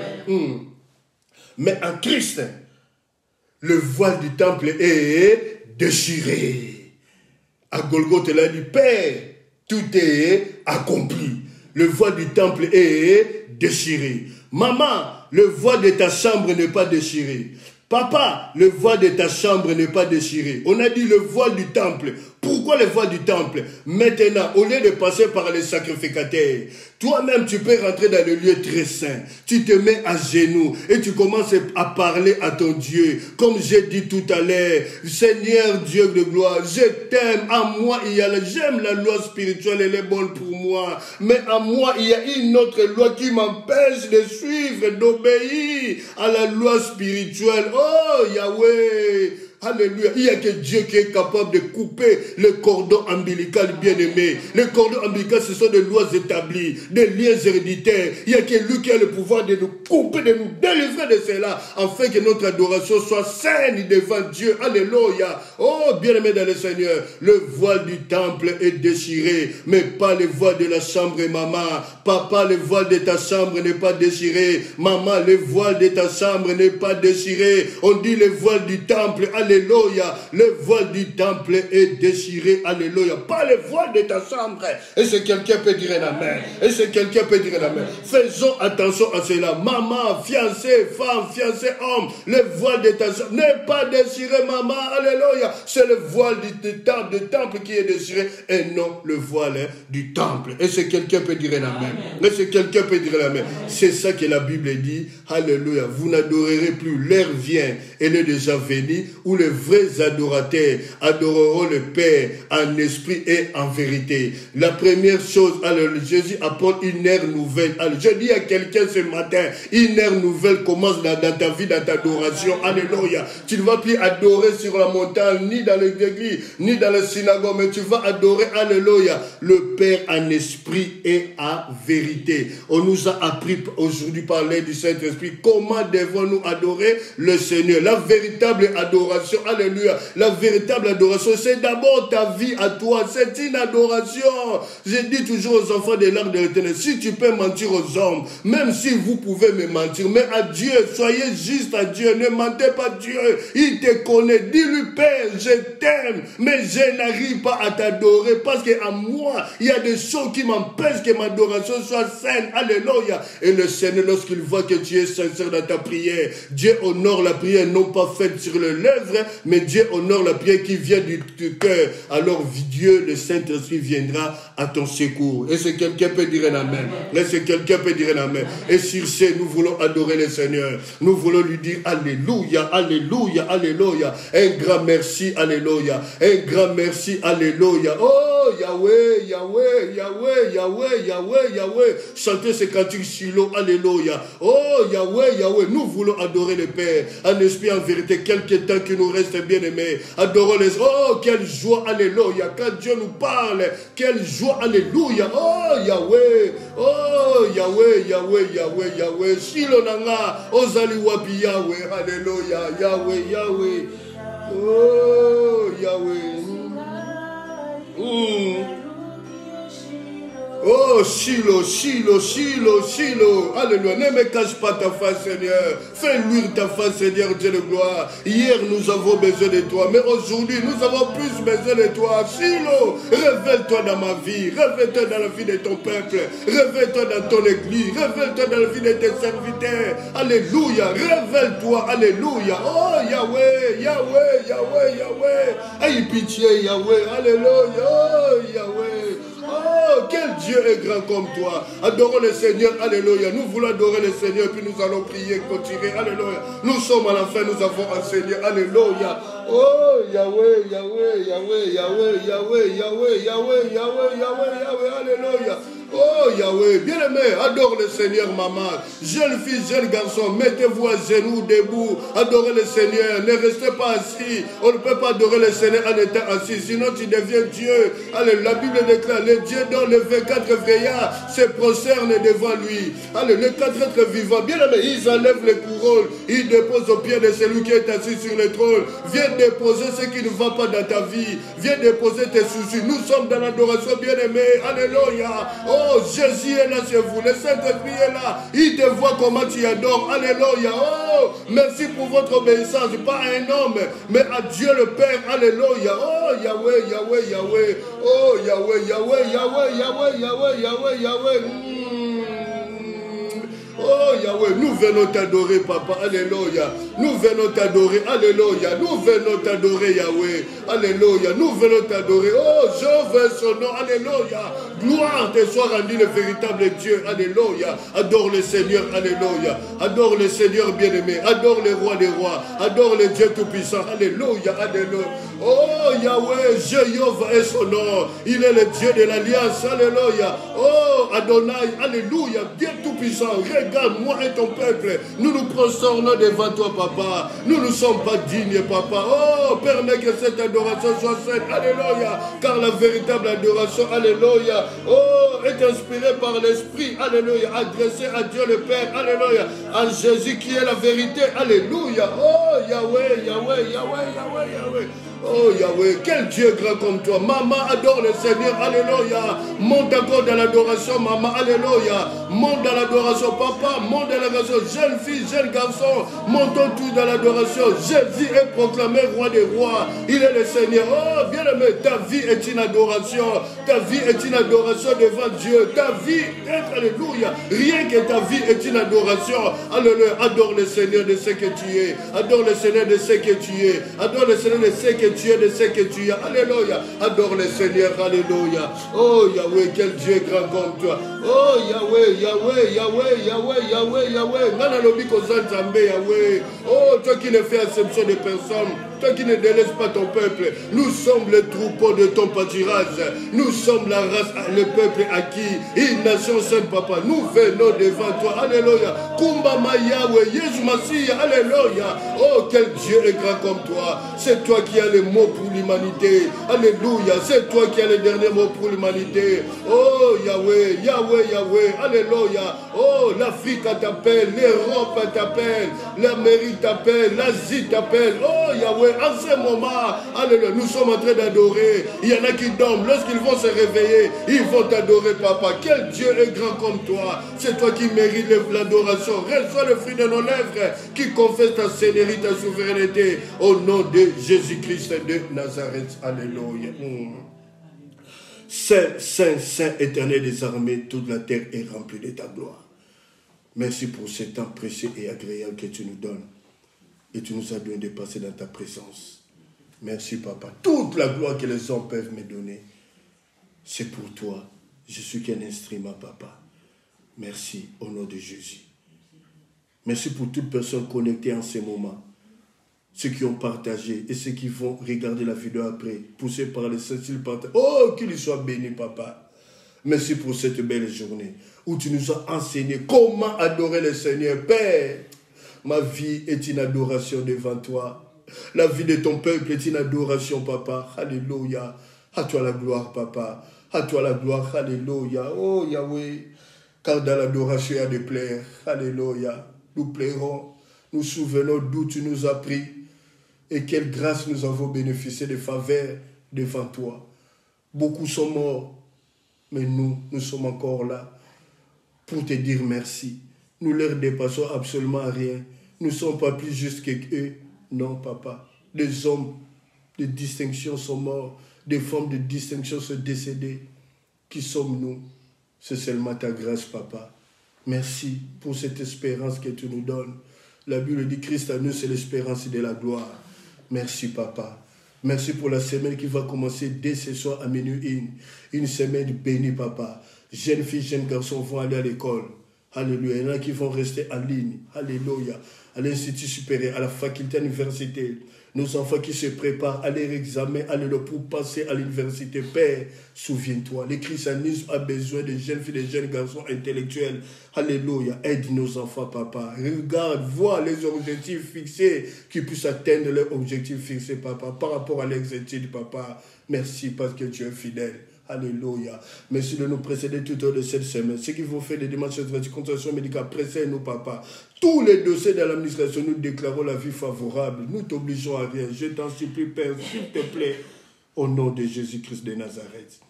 Mais en Christ, le voile du temple est déchiré. À Golgotha, il a dit, Père, tout est accompli. Le voile du temple est déchiré. Maman, le voile de ta chambre n'est pas déchiré. Papa, le voile de ta chambre n'est pas déchiré. On a dit le voile du temple. Pourquoi le voile du temple? Maintenant, au lieu de passer par les sacrificateurs, toi-même tu peux rentrer dans le lieu très saint. Tu te mets à genoux et tu commences à parler à ton Dieu. Comme j'ai dit tout à l'heure, Seigneur Dieu de gloire, je t'aime. En moi, j'aime la loi spirituelle, elle est bonne pour moi. Mais en moi, il y a une autre loi qui m'empêche de suivre, d'obéir à la loi spirituelle. Oh Yahweh! Alléluia. Il n'y a que Dieu qui est capable de couper le cordon ombilical bien-aimé. Le cordon ombilical, ce sont des lois établies, des liens héréditaires. Il n'y a que lui qui a le pouvoir de nous couper, de nous délivrer de cela, afin que notre adoration soit saine devant Dieu. Alléluia. Oh, bien-aimé dans le Seigneur, le voile du temple est déchiré, mais pas le voile de la chambre, maman. Papa, le voile de ta chambre n'est pas déchiré. Maman, le voile de ta chambre n'est pas déchiré. On dit le voile du temple. Alléluia, le voile du temple est déchiré, alléluia, pas le voile de ta chambre. Et c'est quelqu'un peut dire un amen. Et c'est quelqu'un peut dire un amen. Faisons attention à cela. Maman, fiancée, femme, fiancé, homme, le voile de ta chambre n'est pas déchiré, maman, alléluia. C'est le voile du temple qui est déchiré et non le voile du temple. Et c'est quelqu'un peut dire un amen. Et c'est quelqu'un peut dire un amen. C'est ça que la Bible dit, alléluia. Vous n'adorerez plus, l'heure vient, elle est déjà venue, où les vrais adorateurs adoreront le Père en esprit et en vérité. La première chose, alléluia, Jésus apporte une ère nouvelle. Je dis à quelqu'un ce matin, une ère nouvelle commence dans ta vie, dans ta adoration. Alléluia. Tu ne vas plus adorer sur la montagne, ni dans l'église, ni dans la synagogue, mais tu vas adorer, alléluia, le Père en esprit et en vérité. On nous a appris aujourd'hui parler du Saint-Esprit. Comment devons-nous adorer le Seigneur? La véritable adoration, alléluia, la véritable adoration, c'est d'abord ta vie à toi. C'est une adoration. Je dis toujours aux enfants de l'Arche de l'Éternel, si tu peux mentir aux hommes, même si vous pouvez me mentir, mais à Dieu, soyez juste à Dieu, ne mentez pas à Dieu. Il te connaît. Dis-lui, Père, je t'aime, mais je n'arrive pas à t'adorer parce qu'à moi, il y a des choses qui m'empêchent que ma adoration soit saine. Alléluia. Et le Seigneur, lorsqu'il voit que tu es sincère dans ta prière, Dieu honore la prière non pas faite sur les lèvres, mais Dieu honore la prière qui vient du cœur. Alors Dieu, le Saint-Esprit, viendra à ton secours. Et si quelqu'un peut dire un amen. Et si quelqu'un peut dire un amen. Et sur ce, nous voulons adorer le Seigneur. Nous voulons lui dire alléluia, alléluia, alléluia. Un grand merci, alléluia. Un grand merci, alléluia. Oh, Yahweh, Yahweh, Yahweh, Yahweh, Yahweh, Yahweh. Chantez ce cantique Shiloh, alléluia. Oh, Yahweh, Yahweh. Nous voulons adorer le Père. En esprit, en vérité, quelques temps qui nous reste bien aimé. Adorons les... Oh, quelle joie, alléluia. Quand Dieu nous parle, quelle joie, alléluia. Oh, Yahweh. Oh, Yahweh, Yahweh, Yahweh, Yahweh. Shiloh nanga. Ozali wapi Yahweh. Alléluia. Yahweh, Yahweh. Oh, Yahweh. Oh, Shiloh, Shiloh, Shiloh, Shiloh. Alléluia. Ne me cache pas ta face, Seigneur. Fais luire ta face, Seigneur, Dieu de gloire. Hier, nous avons besoin de toi. Mais aujourd'hui, nous avons plus besoin de toi. Shiloh, révèle-toi dans ma vie. Révèle-toi dans la vie de ton peuple. Révèle-toi dans ton église. Révèle-toi dans la vie de tes serviteurs. Alléluia. Révèle-toi. Alléluia. Oh, Yahweh, Yahweh, Yahweh, Yahweh. Aie pitié, Yahweh. Alléluia. Oh, Yahweh. Oh, quel Dieu est grand comme toi. Adorons le Seigneur, alléluia. Nous voulons adorer le Seigneur, puis nous allons prier, continuer, alléluia. Nous sommes à la fin, nous avons un Seigneur, alléluia. Oh, Yahweh, Yahweh, Yahweh, Yahweh, Yahweh, Yahweh, Yahweh, Yahweh, Yahweh, Yahweh, alléluia. Oh Yahweh, bien-aimé, adore le Seigneur, maman. Jeune fille, jeune garçon, mettez-vous à genoux, debout, adorez le Seigneur. Ne restez pas assis. On ne peut pas adorer le Seigneur en étant assis, sinon tu deviens Dieu. Allez, la Bible déclare, les dieux dont les 24 vieillards se prosternent devant lui. Allez, les 4 êtres vivants, bien-aimé, ils enlèvent les couronnes, ils déposent au pied de celui qui est assis sur le trône. Viens déposer ce qui ne va pas dans ta vie. Viens déposer tes soucis. Nous sommes dans l'adoration, bien-aimé. Alléluia. Oh, Jésus est là chez vous. Le Saint-Esprit est là. Il te voit comment tu adores. Alléluia. Oh, merci pour votre obéissance. Pas à un homme, mais à Dieu le Père. Alléluia. Oh, Yahweh, Yahweh, Yahweh. Oh, Yahweh, Yahweh, Yahweh, Yahweh, Yahweh, Yahweh, Yahweh. Oh Yahweh, nous venons t'adorer, Papa, alléluia. Nous venons t'adorer, alléluia. Nous venons t'adorer, Yahweh, alléluia. Nous venons t'adorer. Oh, je veux son nom, alléluia. Gloire te soit rendue, le véritable Dieu, alléluia. Adore le Seigneur, alléluia. Adore le Seigneur bien-aimé. Adore le roi des rois. Adore le Dieu tout-puissant, alléluia, alléluia. Oh Yahweh, Jéhovah est son nom. Il est le Dieu de l'alliance, alléluia. Oh Adonai, alléluia. Dieu tout-puissant, regarde moi et ton peuple. Nous nous prosternons devant toi, Papa. Nous ne sommes pas dignes, Papa. Oh, permets que cette adoration soit saine, alléluia. Car la véritable adoration, alléluia, oh, est inspirée par l'Esprit, alléluia. Adressée à Dieu le Père, alléluia. En Jésus qui est la vérité, alléluia. Oh Yahweh, Yahweh, Yahweh, Yahweh, Yahweh. Oh Yahweh, quel Dieu grand comme toi. Maman adore le Seigneur, alléluia. Monte encore dans l'adoration, maman, alléluia. Monte dans l'adoration, papa, monte dans l'adoration. Jeune fille, jeune garçon, montons tous dans l'adoration. Jésus est proclamé roi des rois. Il est le Seigneur. Oh, bien-aimé, ta vie est une adoration. Ta vie est une adoration devant Dieu. Ta vie est, alléluia. Rien que ta vie est une adoration. Alléluia. Adore le Seigneur de ce que tu es. Adore le Seigneur de ce que tu es. Adore le Seigneur de ce que tu es, de ce que tu es. Alléluia. Adore le Seigneur. Alléluia. Oh Yahweh, quel Dieu est grand comme toi. Oh Yahweh, Yahweh, Yahweh, Yahweh, Yahweh, Yahweh. Nana lobi kozan Zambé, Yahweh. Oh, toi qui ne fais acception de personne. toi qui ne délaisses pas ton peuple. Nous sommes le troupeau de ton pâturage. Nous sommes la race, le peuple acquis. Une nation sainte, papa. Nous venons devant toi. Alléluia. Kumbama Yahweh, Jésus Massia. Alléluia. Oh, quel Dieu est grand comme toi. C'est toi qui as le mot pour l'humanité. Alléluia. C'est toi qui as le dernier mot pour l'humanité. Oh, Yahweh, Yahweh, Yahweh. Alléluia. Oh, l'Afrique t'appelle. L'Europe t'appelle. L'Amérique t'appelle. L'Asie t'appelle. Oh, Yahweh, en ce moment, alléluia, nous sommes en train d'adorer. Il y en a qui dorment. Lorsqu'ils vont se réveiller, ils vont t'adorer, papa. Quel Dieu est grand comme toi. C'est toi qui mérites l'adoration. Reçois le fruit de nos lèvres qui confesse ta seigneurie, ta souveraineté. Au nom de Jésus-Christ de Nazareth. Alléluia. Saint, Saint, Saint, éternel des armées, toute la terre est remplie de ta gloire. Merci pour ce temps précieux et agréable que tu nous donnes. Et tu nous as donné de passer dans ta présence. Merci, papa. Toute la gloire que les hommes peuvent me donner, c'est pour toi. Je suis qu'un instrument, papa. Merci au nom de Jésus. Merci pour toute personne connectée en ce moment. Ceux qui ont partagé et ceux qui vont regarder la vidéo après, poussés par les saints, s'ils partagent. Oh, qu'il soit béni, papa. Merci pour cette belle journée où tu nous as enseigné comment adorer le Seigneur. Père, ma vie est une adoration devant toi. La vie de ton peuple est une adoration, papa. Alléluia. À toi la gloire, papa. À toi la gloire. Alléluia. Oh, Yahweh. Car dans l'adoration, il y a de plaire. Alléluia. Nous plairons. Nous souvenons d'où tu nous as pris. Et quelle grâce nous avons bénéficié de faveurs devant toi. Beaucoup sont morts. Mais nous sommes encore là pour te dire merci. Nous leur dépassons absolument rien. Nous ne sommes pas plus justes qu'eux. Non, papa. Des hommes de distinction sont morts. Des femmes de distinction sont décédées. Qui sommes-nous? C'est seulement ta grâce, papa. Merci pour cette espérance que tu nous donnes. La Bible dit Christ à nous, c'est l'espérance de la gloire. Merci, papa. Merci pour la semaine qui va commencer dès ce soir à minuit. Une semaine bénie, papa. Jeunes filles, jeunes garçons vont aller à l'école. Alléluia. Il y en a qui vont rester en ligne. Alléluia. À l'Institut supérieur, à la faculté, à l'université. Nos enfants qui se préparent à leur examen, alléluia, pour passer à l'université. Père, souviens-toi, le christianisme a besoin de jeunes filles, de jeunes garçons intellectuels. Alléluia. Aide nos enfants, papa. Regarde, vois les objectifs fixés, qu'ils puissent atteindre leurs objectifs fixés, papa, par rapport à leurs études, papa. Merci parce que tu es fidèle. Alléluia. Merci de nous précéder tout au long de cette semaine. Ceux qui vont faire des démarches de consultation médicale, précède-nous, papa. Tous les dossiers de l'administration, nous déclarons la vie favorable. Nous t'obligeons à rien. Je t'en supplie, Père, s'il te plaît, au nom de Jésus-Christ de Nazareth.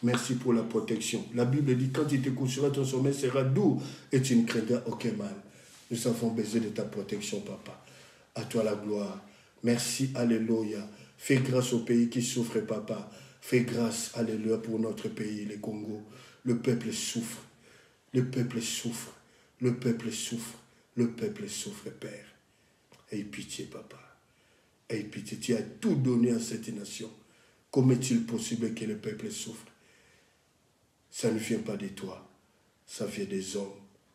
Merci pour la protection. La Bible dit, quand il te couchera, ton sommeil sera doux et tu ne craindras aucun mal. Nous avons besoin de ta protection, papa. À toi la gloire. Merci, alléluia. Fais grâce au pays qui souffre, papa. Fais grâce, alléluia, pour notre pays, le Congo. Le peuple souffre. Le peuple souffre. Le peuple souffre. Le peuple souffre, Père. Aie pitié, papa. Aie pitié. Tu as tout donné à cette nation. Comment est-il possible que le peuple souffre? Ça ne vient pas de toi. Ça vient des hommes.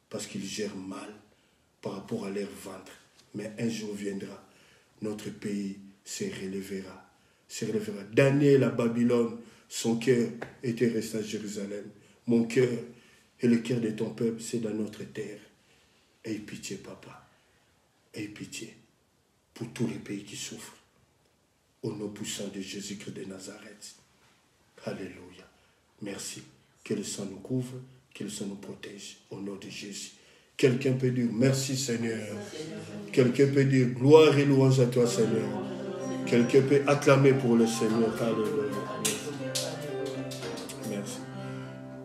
Parce qu'ils gèrent mal par rapport à leur ventre. Mais un jour viendra. Notre pays se relèvera. Daniel à Babylone, son cœur était resté à Jérusalem. Mon cœur et le cœur de ton peuple, c'est dans notre terre. Aie pitié, papa. Aie pitié pour tous les pays qui souffrent. Au nom puissant de Jésus-Christ de Nazareth. Alléluia. Merci. Que le sang nous couvre, que le sang nous protège. Au nom de Jésus. Quelqu'un peut dire merci, Seigneur. Quelqu'un peut dire gloire et louange à toi, Seigneur. Quelqu'un peut acclamer pour le Seigneur. Alléluia. Merci.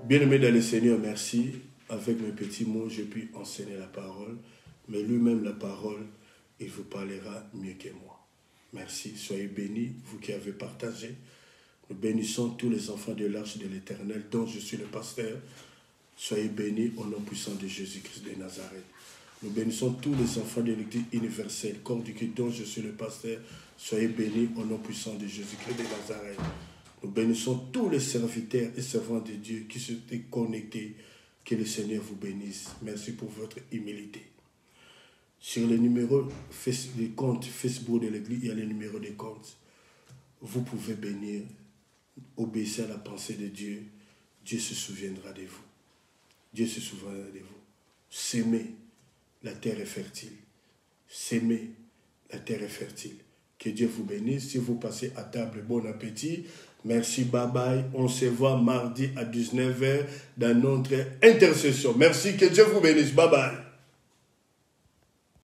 Bien-aimé dans le Seigneur, merci. Avec mes petits mots, je puis enseigner la parole. Mais lui-même, la parole, il vous parlera mieux que moi. Merci. Soyez bénis, vous qui avez partagé. Nous bénissons tous les enfants de l'arche de l'Éternel, dont je suis le pasteur. Soyez bénis au nom puissant de Jésus-Christ de Nazareth. Nous bénissons tous les enfants de l'Église universelle, corps du Christ dont je suis le pasteur. Soyez bénis au nom puissant de Jésus-Christ de Nazareth. Nous bénissons tous les serviteurs et servantes de Dieu qui sont connectés. Que le Seigneur vous bénisse. Merci pour votre humilité. Sur les numéros des comptes Facebook de l'église, il y a les numéros des comptes. Vous pouvez bénir, obéissez à la pensée de Dieu. Dieu se souviendra de vous. Dieu se souviendra de vous. S'aimer, la terre est fertile. S'aimer, la terre est fertile. Que Dieu vous bénisse. Si vous passez à table, bon appétit. Merci, bye bye. On se voit mardi à 19h dans notre intercession. Merci, que Dieu vous bénisse. Bye bye.